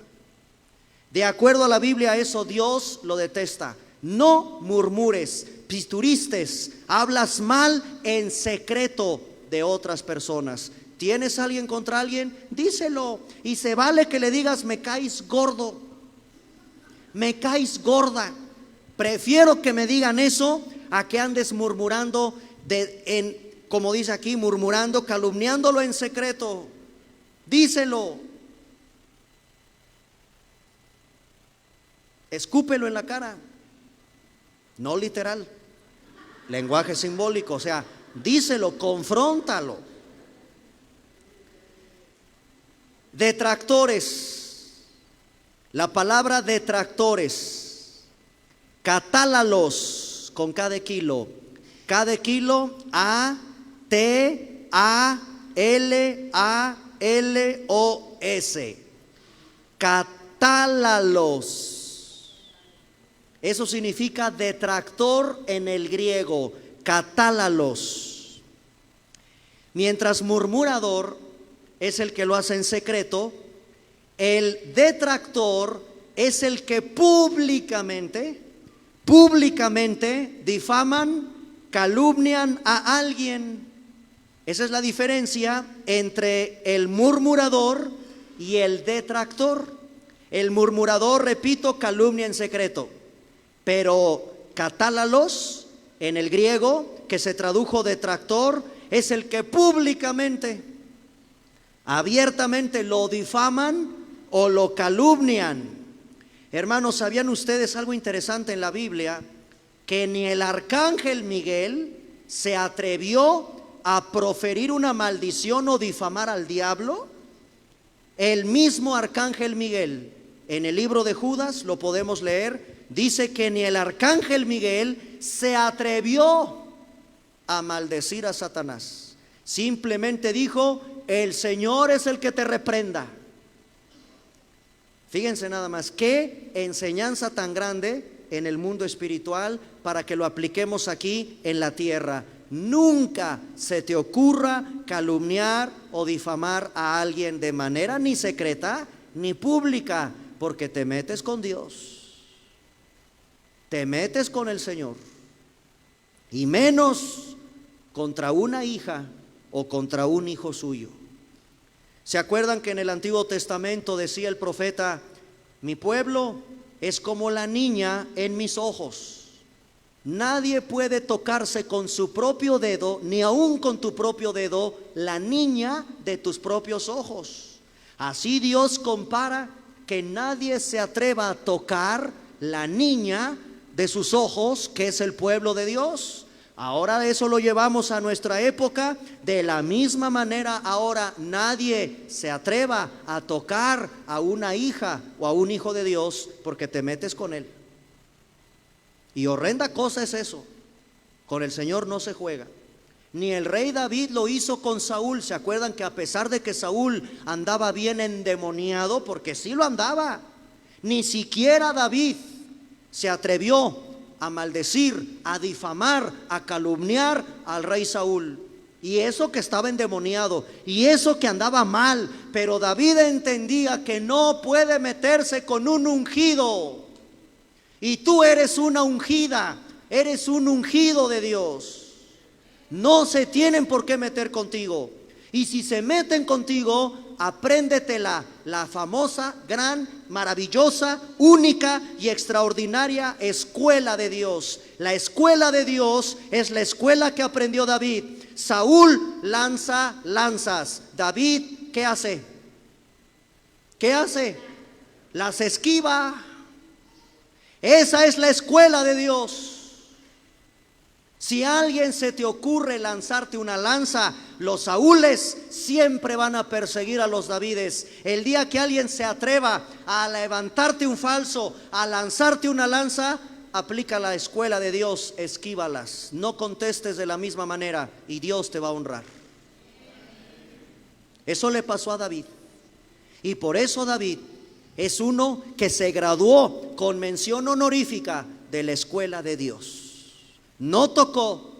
De acuerdo a la Biblia, eso Dios lo detesta. No murmures, psituristes, hablas mal en secreto de otras personas. ¿Tienes alguien contra alguien? Díselo. Y se vale que le digas: me caes gordo, me caes gorda. Prefiero que me digan eso a que andes murmurando, como dice aquí, murmurando, calumniándolo en secreto. Díselo. Escúpelo en la cara, no literal, lenguaje simbólico, o sea, díselo, confróntalo. Detractores, la palabra detractores, catálalos con cada kilo, A-T-A-L-A-L-O-S, catálalos. Eso significa detractor en el griego, catálalos. Mientras murmurador es el que lo hace en secreto, el detractor es el que públicamente difaman, calumnian a alguien. Esa es la diferencia entre el murmurador y el detractor. El murmurador, repito, calumnia en secreto. Pero catálalos en el griego, que se tradujo detractor, es el que públicamente, abiertamente lo difaman o lo calumnian. Hermanos, ¿sabían ustedes algo interesante en la Biblia? Que ni el arcángel Miguel se atrevió a proferir una maldición o difamar al diablo. El mismo arcángel Miguel, en el libro de Judas lo podemos leer, dice que ni el arcángel Miguel se atrevió a maldecir a Satanás. Simplemente dijo: el Señor es el que te reprenda. Fíjense nada más, qué enseñanza tan grande en el mundo espiritual para que lo apliquemos aquí en la tierra. Nunca se te ocurra calumniar o difamar a alguien de manera ni secreta ni pública, porque te metes con Dios, te metes con el Señor. y menos contra una hija o contra un hijo suyo. ¿Se acuerdan que en el Antiguo Testamento decía el profeta: mi pueblo es como la niña en mis ojos? Nadie puede tocarse con su propio dedo, ni aun con tu propio dedo, la niña de tus propios ojos. Así Dios compara que nadie se atreva a tocar la niña de sus ojos, que es el pueblo de Dios. Ahora eso lo llevamos a nuestra época. De la misma manera, ahora nadie se atreva a tocar a una hija o a un hijo de Dios, porque te metes con él. Y horrenda cosa es eso. Con el Señor no se juega. Ni el rey David lo hizo con Saúl. ¿Se acuerdan que a pesar de que Saúl andaba bien endemoniado, porque sí lo andaba, ni siquiera David se atrevió a maldecir, a difamar, a calumniar al rey Saúl? Y eso que estaba endemoniado, y eso que andaba mal. Pero David entendía que no puede meterse con un ungido. Y tú eres una ungida, eres un ungido de Dios. No se tienen por qué meter contigo. Y si se meten contigo, apréndetela, la famosa, gran, maravillosa, única y extraordinaria escuela de Dios. La escuela de Dios es la escuela que aprendió David. Saúl lanza lanzas. David, ¿qué hace? ¿Qué hace? Las esquiva. Esa es la escuela de Dios. Si a alguien se te ocurre lanzarte una lanza, los Saúles siempre van a perseguir a los Davides. El día que alguien se atreva a levantarte un falso, a lanzarte una lanza, aplica la escuela de Dios, esquívalas. No contestes de la misma manera y Dios te va a honrar. Eso le pasó a David. Y por eso David es uno que se graduó con mención honorífica de la escuela de Dios. No tocó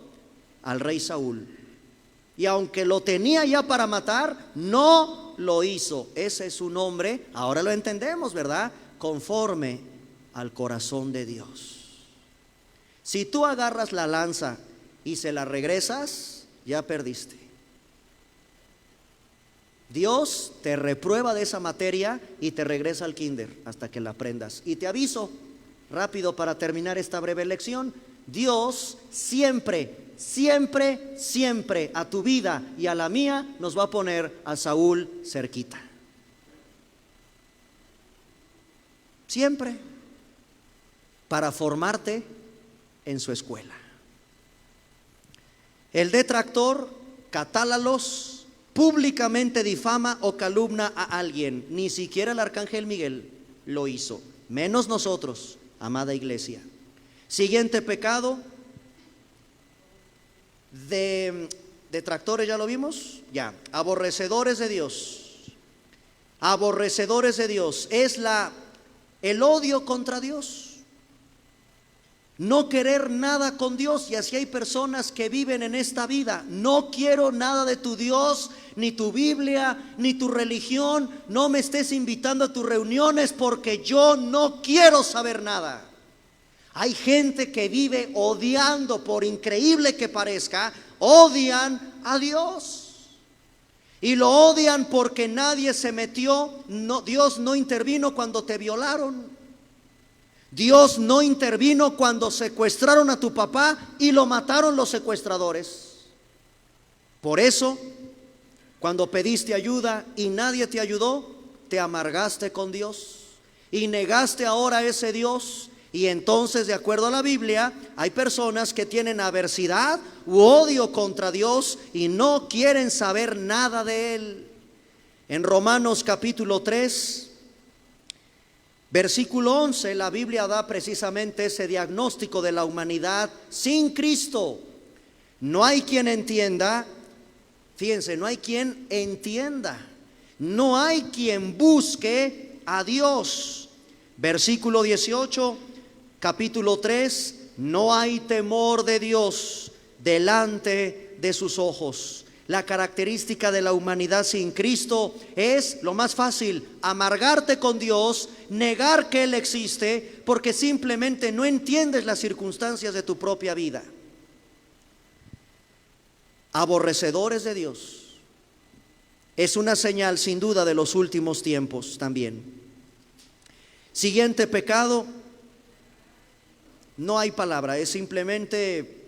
al rey Saúl, y aunque lo tenía ya para matar, no lo hizo. Ese es su nombre. Ahora lo entendemos, ¿verdad? Conforme al corazón de Dios. Si tú agarras la lanza y se la regresas, ya perdiste. Dios te reprueba de esa materia y te regresa al kinder hasta que la aprendas. Y te aviso rápido para terminar esta breve lección: Dios siempre, siempre, siempre a tu vida y a la mía nos va a poner a Saúl cerquita. Siempre. Para formarte en su escuela. El detractor, catálalos, públicamente difama o calumnia a alguien. Ni siquiera el arcángel Miguel lo hizo, menos nosotros, amada iglesia. Siguiente pecado, detractores, ya lo vimos, ya. Aborrecedores de Dios. Aborrecedores de Dios es el odio contra Dios. No querer nada con Dios. Y así hay personas que viven en esta vida: no quiero nada de tu Dios, ni tu Biblia, ni tu religión. No me estés invitando a tus reuniones porque yo no quiero saber nada. Hay gente que vive odiando, por increíble que parezca, odian a Dios. Y lo odian porque nadie se metió. Dios no intervino cuando te violaron. Dios no intervino cuando secuestraron a tu papá y lo mataron los secuestradores. Por eso, cuando pediste ayuda y nadie te ayudó, te amargaste con Dios y negaste ahora a ese Dios. Y entonces, de acuerdo a la Biblia, hay personas que tienen aversidad u odio contra Dios y no quieren saber nada de Él. En Romanos capítulo 3, versículo 11, la Biblia da precisamente ese diagnóstico de la humanidad sin Cristo. No hay quien entienda, fíjense, no hay quien entienda, no hay quien busque a Dios. Versículo 18, capítulo 3, no hay temor de Dios delante de sus ojos. La característica de la humanidad sin Cristo es lo más fácil: amargarte con Dios, negar que Él existe, porque simplemente no entiendes las circunstancias de tu propia vida. aborrecedores de Dios. Es una señal sin duda de los últimos tiempos también. Siguiente pecado, no hay palabra, es simplemente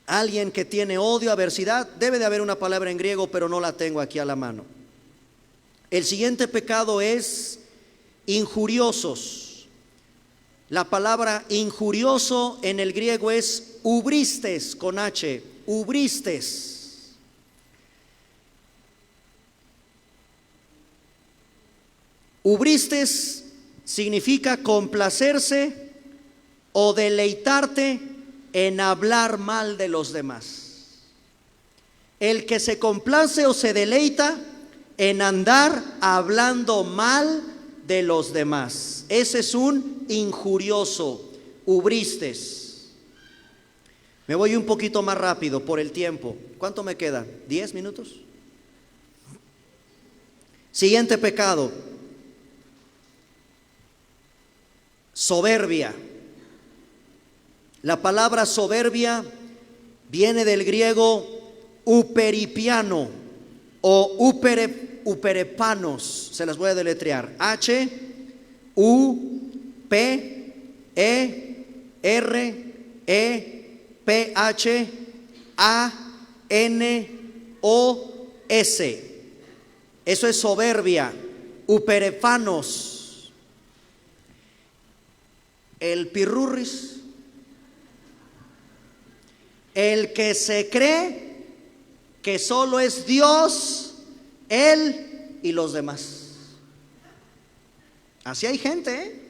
alguien que tiene odio, aversidad. Debe de haber una palabra en griego, pero no la tengo aquí a la mano. El siguiente pecado es injuriosos. La palabra injurioso en el griego es ubristes, con H, ubristes. Ubristes significa complacerse o deleitarte en hablar mal de los demás. El que se complace o se deleita en andar hablando mal de los demás, ese es un injurioso, ubristes. Me voy un poquito más rápido por el tiempo. ¿Cuánto me queda? ¿10 minutos? Siguiente pecado, soberbia. La palabra soberbia viene del griego uperipiano o uperepanos. Se las voy a deletrear: H-U-P-E-R-E-P-H-A-N-O-S. Eso es soberbia, uperepanos. El pirurris, el que se cree que solo es Dios, Él y los demás. Así hay gente,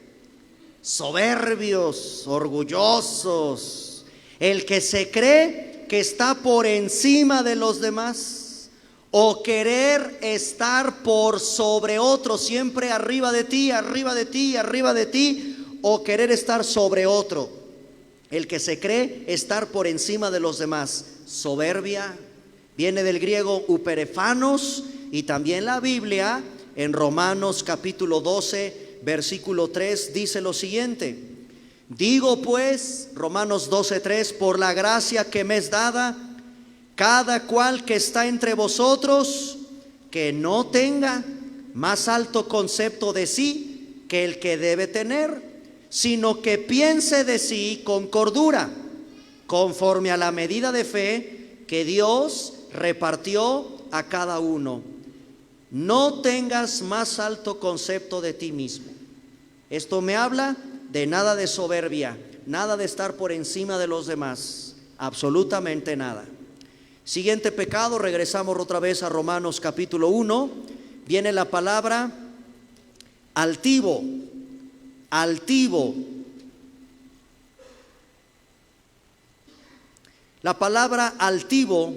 soberbios, orgullosos. El que se cree que está por encima de los demás, o querer estar por sobre otro, siempre arriba de ti, arriba de ti, arriba de ti, o querer estar sobre otro. El que se cree estar por encima de los demás, soberbia, viene del griego uperefanos. Y también la Biblia en Romanos capítulo 12 versículo 3 dice lo siguiente: digo pues, Romanos 12:3, por la gracia que me es dada, cada cual que está entre vosotros, que no tenga más alto concepto de sí que el que debe tener, sino que piense de sí con cordura, conforme a la medida de fe que Dios repartió a cada uno. No tengas más alto concepto de ti mismo. Esto me habla de nada de soberbia, nada de estar por encima de los demás, absolutamente nada. Siguiente pecado, regresamos otra vez a Romanos capítulo 1, viene la palabra altivo. Altivo. La palabra altivo,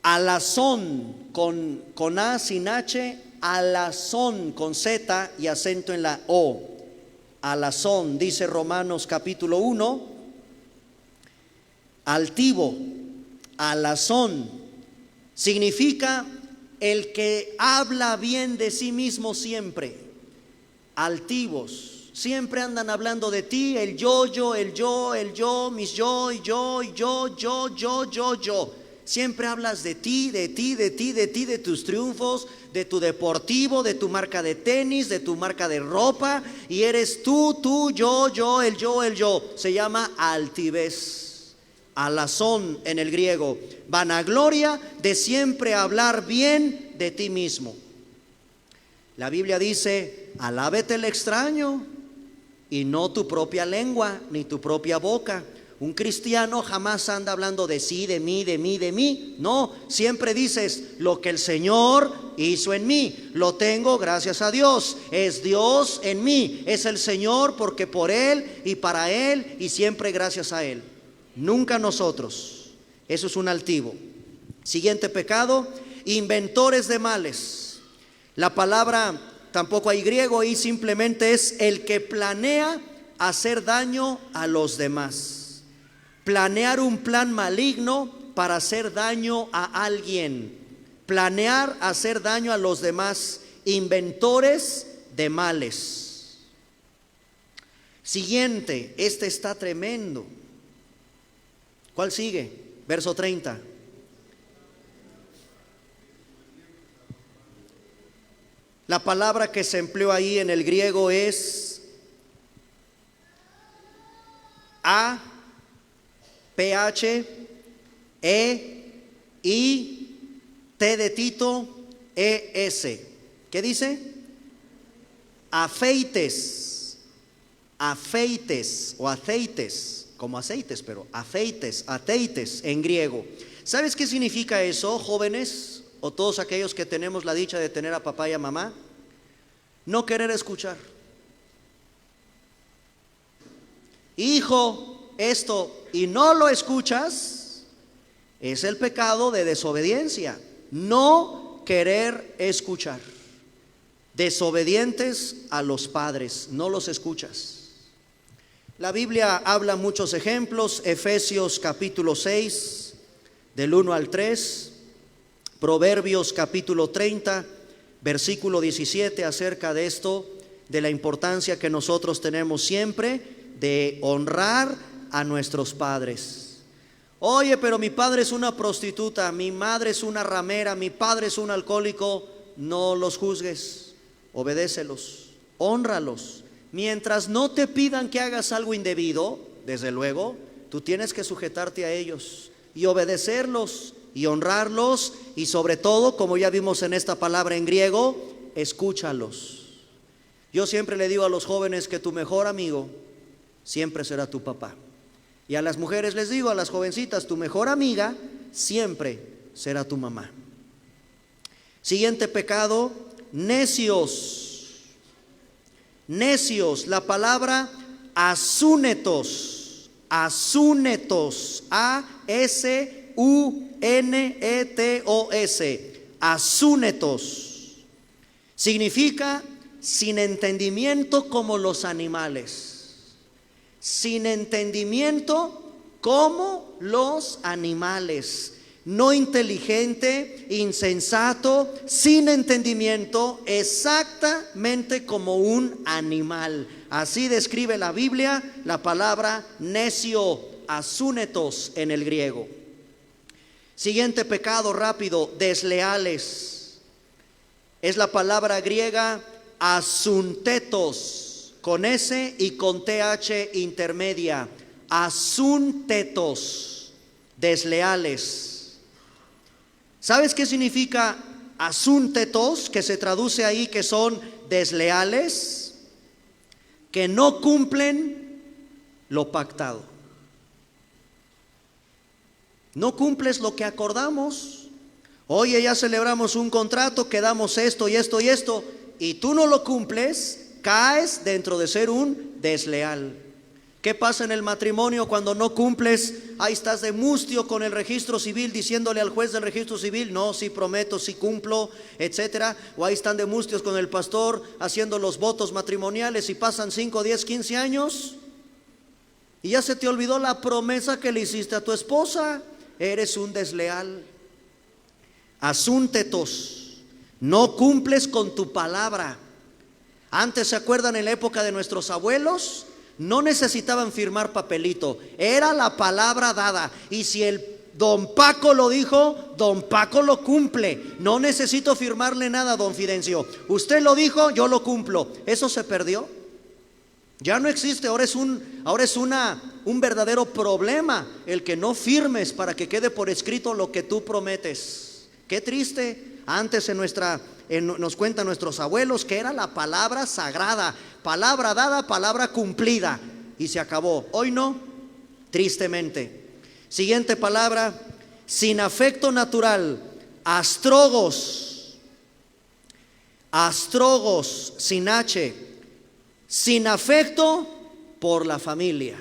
alazón con A sin H, alazón con Z y acento en la O. Alazón, dice Romanos capítulo 1, altivo, alazón, significa el que habla bien de sí mismo siempre. Altivos, siempre andan hablando de ti, el yo, mis yo, y yo. Siempre hablas de ti, de tus triunfos, de tu deportivo, de tu marca de tenis, de tu marca de ropa, y eres tú, yo, el yo. Se llama altivez, alazón en el griego, vanagloria de siempre hablar bien de ti mismo. La Biblia dice: alábete el extraño y no tu propia lengua ni tu propia boca. Un cristiano jamás anda hablando de sí, de mí. No, siempre dices lo que el Señor hizo en mí. Lo tengo gracias a Dios. Es Dios en mí. Es el Señor porque por Él y para Él y siempre gracias a Él. Nunca nosotros. Eso es un altivo. Siguiente pecado, inventores de males. La palabra tampoco hay griego y simplemente es el que planea hacer daño a los demás. Planear un plan maligno para hacer daño a alguien. Planear hacer daño a los demás. Inventores de males. Siguiente, este está tremendo. ¿Cuál sigue? Verso 30. La palabra que se empleó ahí en el griego es A, PH, E, I, T de Tito, ES. ¿Qué dice? Afeites, afeites o aceites, como aceites, pero aceites en griego. ¿Sabes qué significa eso, jóvenes? O todos aquellos que tenemos la dicha de tener a papá y a mamá. No querer escuchar. Hijo, esto, y no lo escuchas, es el pecado de desobediencia. No querer escuchar. Desobedientes a los padres, no los escuchas. La Biblia habla muchos ejemplos. Efesios capítulo 6, del 1 al 3. Proverbios capítulo 30, versículo 17, acerca de esto, de la importancia que nosotros tenemos siempre de honrar a nuestros padres. Oye, pero mi padre es una prostituta, mi madre es una ramera, mi padre es un alcohólico. No los juzgues, obedécelos, hónralos. Mientras no te pidan que hagas algo indebido, desde luego, tú tienes que sujetarte a ellos y obedecerlos y honrarlos, y sobre todo, como ya vimos en esta palabra en griego, escúchalos. Yo siempre le digo a los jóvenes que tu mejor amigo siempre será tu papá. Y a las mujeres les digo, a las jovencitas, tu mejor amiga siempre será tu mamá. Siguiente pecado, necios. Necios, la palabra asúnetos, asúnetos, A-S-U-N-E-T-O-S, asúnetos, significa sin entendimiento como los animales. Sin entendimiento como los animales. No inteligente, insensato, sin entendimiento, exactamente como un animal. Así describe la Biblia la palabra necio, asúnetos en el griego. Siguiente pecado rápido, desleales. Es la palabra griega asuntetos, con S y con TH intermedia. Asuntetos, desleales. ¿Sabes qué significa asuntetos? Que se traduce ahí que son desleales, que no cumplen lo pactado. No cumples lo que acordamos. Oye, ya celebramos un contrato, quedamos esto y esto y esto, y tú no lo cumples, caes dentro de ser un desleal. ¿Qué pasa en el matrimonio cuando no cumples? Ahí estás de mustio con el registro civil, diciéndole al juez del registro civil, no, sí prometo, sí cumplo, etcétera. O ahí están de mustios con el pastor haciendo los votos matrimoniales, y pasan 5, 10, 15 años y ya se te olvidó la promesa que le hiciste a tu esposa. Eres un desleal. Asúntetos, no cumples con tu palabra. Antes, ¿se acuerdan en la época de nuestros abuelos? No necesitaban firmar papelito, era la palabra dada. Y si el don Paco lo dijo, don Paco lo cumple. No necesito firmarle nada, don Fidencio. Usted lo dijo, yo lo cumplo. Eso se perdió. Ya no existe. Ahora es un verdadero problema el que no firmes para que quede por escrito lo que tú prometes. Qué triste. Antes nos cuentan nuestros abuelos que era la palabra sagrada, palabra dada, palabra cumplida, y se acabó. Hoy no, tristemente. Siguiente palabra, sin afecto natural, astrogos. Astrogos, sin H, sin afecto por la familia.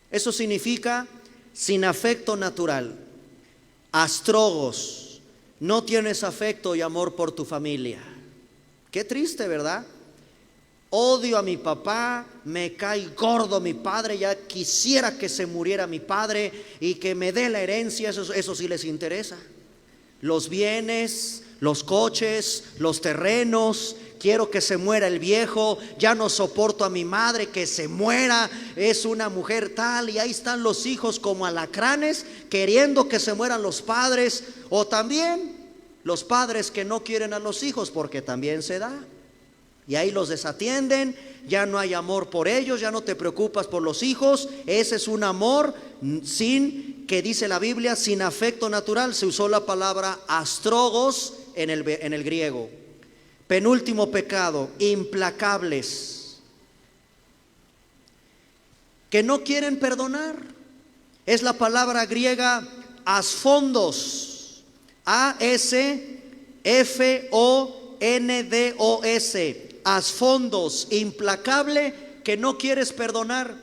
Eso significa sin afecto natural. Astrogos. No tienes afecto y amor por tu familia. Qué triste, ¿verdad? Odio a mi papá, me cae gordo mi padre, ya quisiera que se muriera mi padre y que me dé la herencia. Eso sí les interesa. Los bienes, los coches, los terrenos, quiero que se muera el viejo, ya no soporto a mi madre, que se muera, es una mujer tal, y ahí están los hijos como alacranes queriendo que se mueran los padres, o también los padres que no quieren a los hijos, porque también se da, y ahí los desatienden, ya no hay amor por ellos, ya no te preocupas por los hijos. Ese es un amor sin, que dice la Biblia, sin afecto natural. Se usó la palabra astrogos en el griego. Penúltimo pecado, implacables, que no quieren perdonar. Es la palabra griega asfondos, A-S-F-O-N-D-O-S, asfondos, implacable, que no quieres perdonar.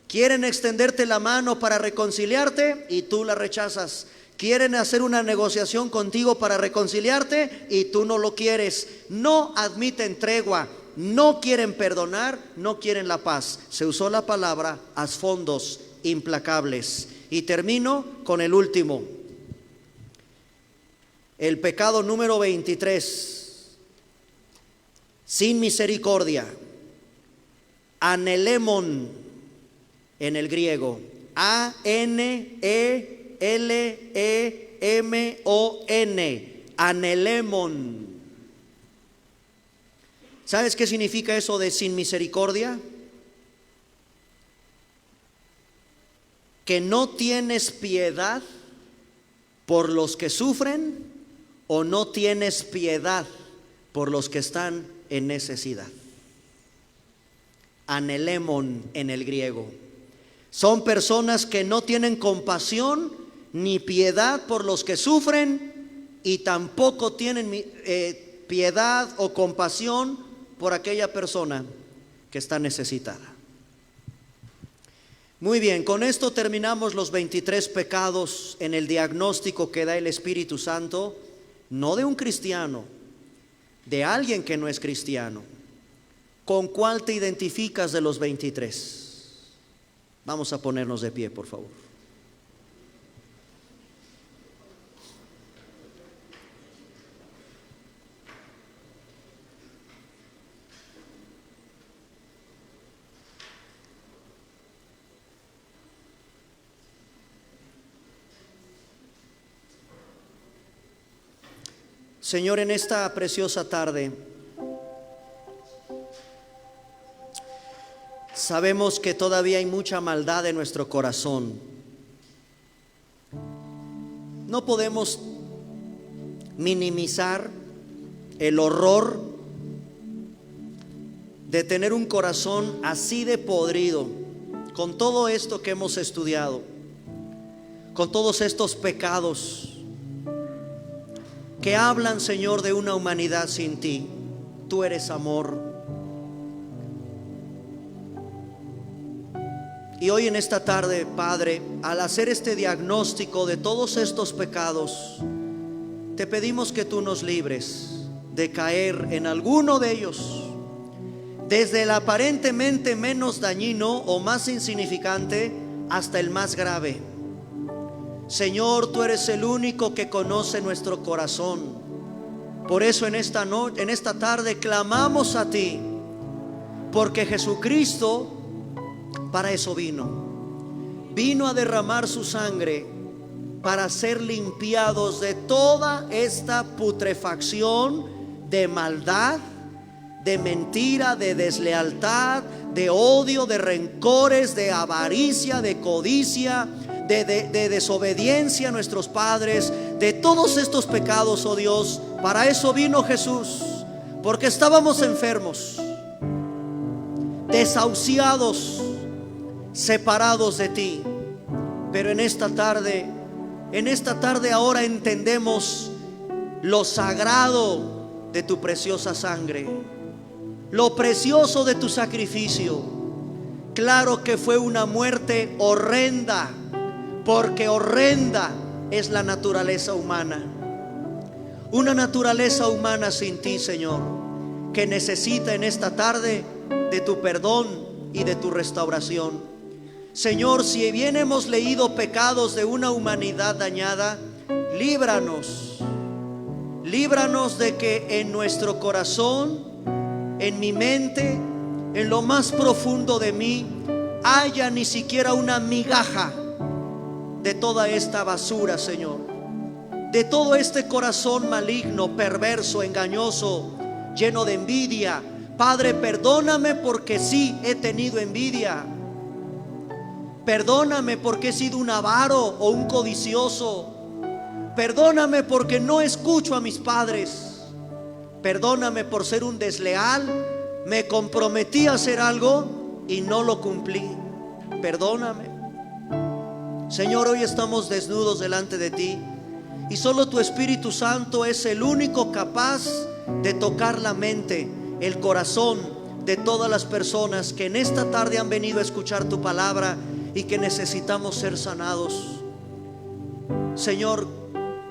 Quieren extenderte la mano para reconciliarte y tú la rechazas. Quieren hacer una negociación contigo para reconciliarte y tú no lo quieres. No admiten tregua, no quieren perdonar, no quieren la paz. Se usó la palabra asfondos, implacables. Y termino con el último, el pecado número 23, sin misericordia, anelemon en el griego, A-N-E-L-E-M-O-N, anelemon. ¿Sabes qué significa eso de sin misericordia? Que no tienes piedad por los que sufren, o no tienes piedad por los que están en necesidad. Anelemon en el griego. Son personas que no tienen compasión ni piedad por los que sufren, y tampoco tienen piedad o compasión por aquella persona que está necesitada. Muy bien, con esto terminamos los 23 pecados en el diagnóstico que da el Espíritu Santo, no de un cristiano, de alguien que no es cristiano. ¿Con cuál te identificas de los 23? Vamos a ponernos de pie, por favor. Señor, en esta preciosa tarde sabemos que todavía hay mucha maldad en nuestro corazón. No podemos minimizar el horror de tener un corazón así de podrido, con todo esto que hemos estudiado, con todos estos pecados que hablan, Señor, de una humanidad sin ti. Tú eres amor. Y hoy en esta tarde, Padre, al hacer este diagnóstico de todos estos pecados, te pedimos que tú nos libres de caer en alguno de ellos, desde el aparentemente menos dañino o más insignificante hasta el más grave. Señor, tú eres el único que conoce nuestro corazón. Por eso en esta tarde clamamos a ti, porque Jesucristo para eso vino a derramar su sangre para ser limpiados de toda esta putrefacción de maldad, de mentira, de deslealtad, de odio, de rencores, de avaricia, de codicia, de desobediencia a nuestros padres, de todos estos pecados, oh Dios. Para eso vino Jesús, porque estábamos enfermos, desahuciados, separados de ti. Pero en esta tarde ahora entendemos lo sagrado de tu preciosa sangre, lo precioso de tu sacrificio. Claro que fue una muerte horrenda, porque horrenda es la naturaleza humana. Una naturaleza humana sin ti, Señor, que necesita en esta tarde de tu perdón y de tu restauración. Señor, si bien hemos leído pecados de una humanidad dañada, líbranos de que en nuestro corazón en mi mente, en lo más profundo de mí, haya ni siquiera una migaja de toda esta basura, Señor, de todo este corazón maligno, perverso, engañoso, lleno de envidia. Padre, perdóname porque sí he tenido envidia. Perdóname porque he sido un avaro o un codicioso. Perdóname porque no escucho a mis padres. Perdóname por ser un desleal. Me comprometí a hacer algo y no lo cumplí. Perdóname. Señor, hoy estamos desnudos delante de ti y solo tu Espíritu Santo es el único capaz de tocar la mente, el corazón de todas las personas que en esta tarde han venido a escuchar tu palabra y que necesitamos ser sanados. Señor,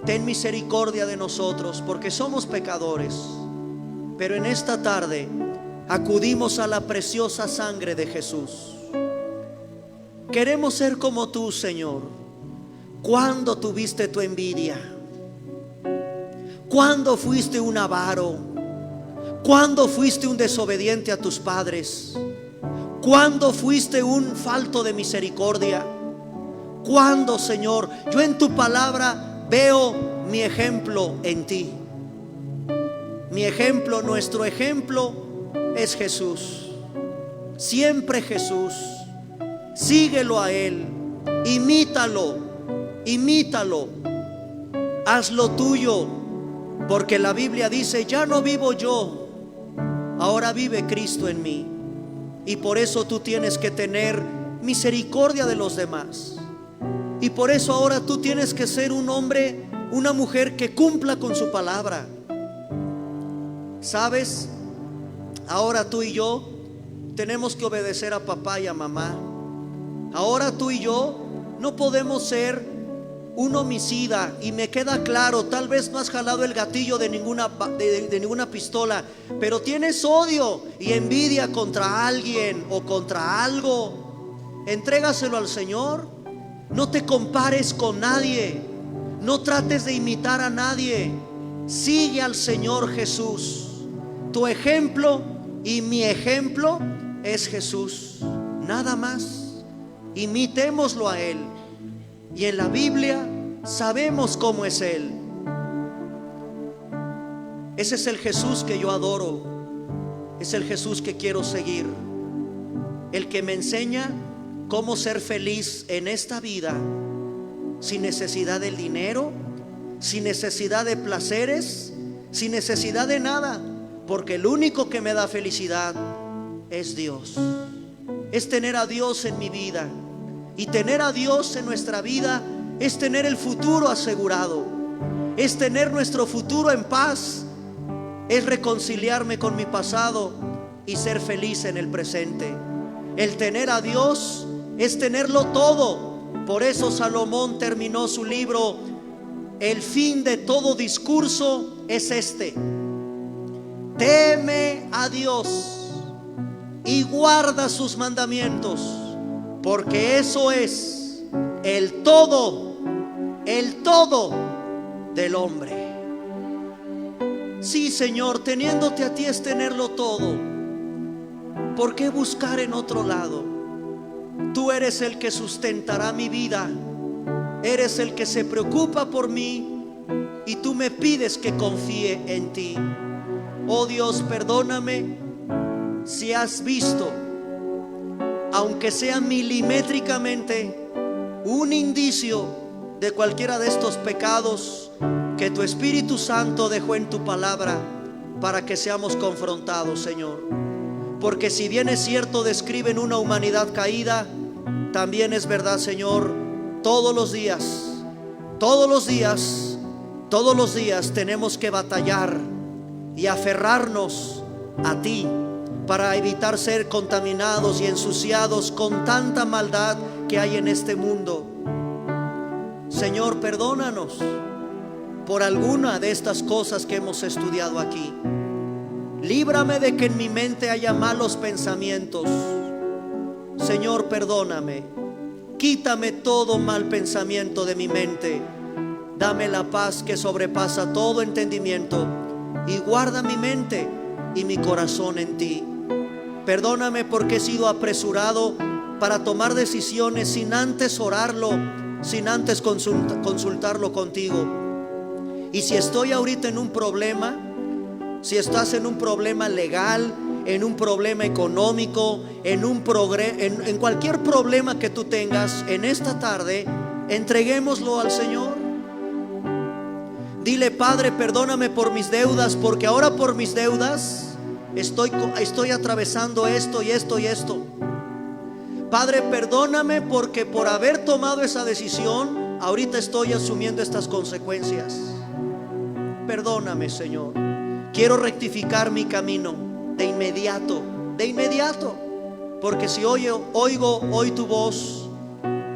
ten misericordia de nosotros porque somos pecadores, pero en esta tarde acudimos a la preciosa sangre de Jesús. Queremos ser como tú, Señor. ¿Cuándo tuviste tu envidia? ¿Cuándo fuiste un avaro? ¿Cuándo fuiste un desobediente a tus padres? ¿Cuándo fuiste un falto de misericordia? ¿Cuándo, Señor? Yo en tu palabra veo mi ejemplo en ti. Mi ejemplo, nuestro ejemplo es Jesús. Siempre Jesús. Síguelo a Él. Imítalo. Imítalo. Hazlo tuyo. Porque la Biblia dice: ya no vivo yo, ahora vive Cristo en mí. Y por eso tú tienes que tener misericordia de los demás. Y por eso ahora tú tienes que ser un hombre, una mujer que cumpla con su palabra. ¿Sabes? Ahora tú y yo tenemos que obedecer a papá y a mamá. Ahora tú y yo no podemos ser un homicida. Y me queda claro, tal vez no has jalado el gatillo de ninguna pistola, pero tienes odio y envidia contra alguien o contra algo. Entrégaselo al Señor. No te compares con nadie. No trates de imitar a nadie. Sigue al Señor Jesús. Tu ejemplo y mi ejemplo es Jesús. Nada más. Imitémoslo a Él. Y en la Biblia sabemos cómo es Él. Ese es el Jesús que yo adoro. Es el Jesús que quiero seguir. El que me enseña cómo ser feliz en esta vida, sin necesidad del dinero, sin necesidad de placeres, sin necesidad de nada, porque el único que me da felicidad es Dios. Es tener a Dios en mi vida. Y tener a Dios en nuestra vida es tener el futuro asegurado. Es tener nuestro futuro en paz. Es reconciliarme con mi pasado y ser feliz en el presente. El tener a Dios es tenerlo todo. Por eso Salomón terminó su libro: el fin de todo discurso es este: teme a Dios y guarda sus mandamientos, porque eso es el todo del hombre. Sí, Señor, teniéndote a ti es tenerlo todo. ¿Por qué buscar en otro lado? Tú eres el que sustentará mi vida. Eres el que se preocupa por mí y tú me pides que confíe en ti. Oh Dios, perdóname si has visto, aunque sea milimétricamente, un indicio de cualquiera de estos pecados que tu Espíritu Santo dejó en tu palabra para que seamos confrontados, Señor. Porque si bien es cierto, describen una humanidad caída, también es verdad, Señor, todos los días tenemos que batallar y aferrarnos a ti para evitar ser contaminados y ensuciados con tanta maldad que hay en este mundo. Señor, perdónanos por alguna de estas cosas que hemos estudiado aquí. Líbrame de que en mi mente haya malos pensamientos. Señor, perdóname. Quítame todo mal pensamiento de mi mente. Dame la paz que sobrepasa todo entendimiento y guarda mi mente y mi corazón en ti. Perdóname porque he sido apresurado para tomar decisiones sin antes orarlo, sin antes consultarlo contigo. Y si estoy ahorita en un problema, si estás en un problema legal, en un problema económico, en cualquier problema que tú tengas, en esta tarde entreguémoslo al Señor. Dile: Padre, perdóname por mis deudas, porque ahora por mis deudas estoy atravesando esto y esto y esto. Padre, perdóname porque por haber tomado esa decisión, ahorita estoy asumiendo estas consecuencias. Perdóname, Señor. Quiero rectificar mi camino de inmediato, porque si oigo hoy tu voz,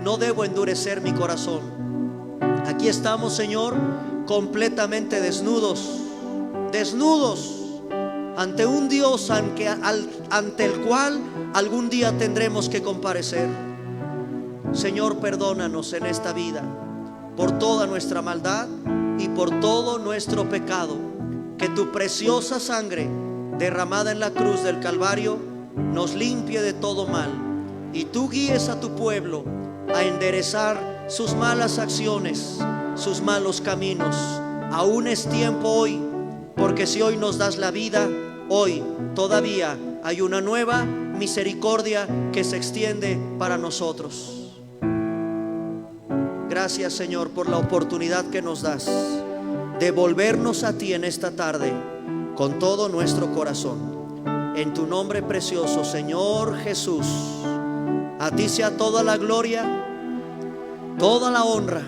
no debo endurecer mi corazón. Aquí estamos, Señor, completamente desnudos ante un Dios ante el cual algún día tendremos que comparecer. Señor, perdónanos en esta vida por toda nuestra maldad y por todo nuestro pecado. Que tu preciosa sangre derramada en la cruz del Calvario nos limpie de todo mal, y tú guíes a tu pueblo a enderezar sus malas acciones, sus malos caminos. Aún es tiempo hoy, porque si hoy nos das la vida, hoy todavía hay una nueva misericordia que se extiende para nosotros. Gracias, Señor, por la oportunidad que nos das de volvernos a ti en esta tarde con todo nuestro corazón. En tu nombre precioso, Señor Jesús, a ti sea toda la gloria, toda la honra,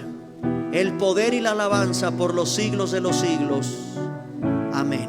el poder y la alabanza por los siglos de los siglos. Amén.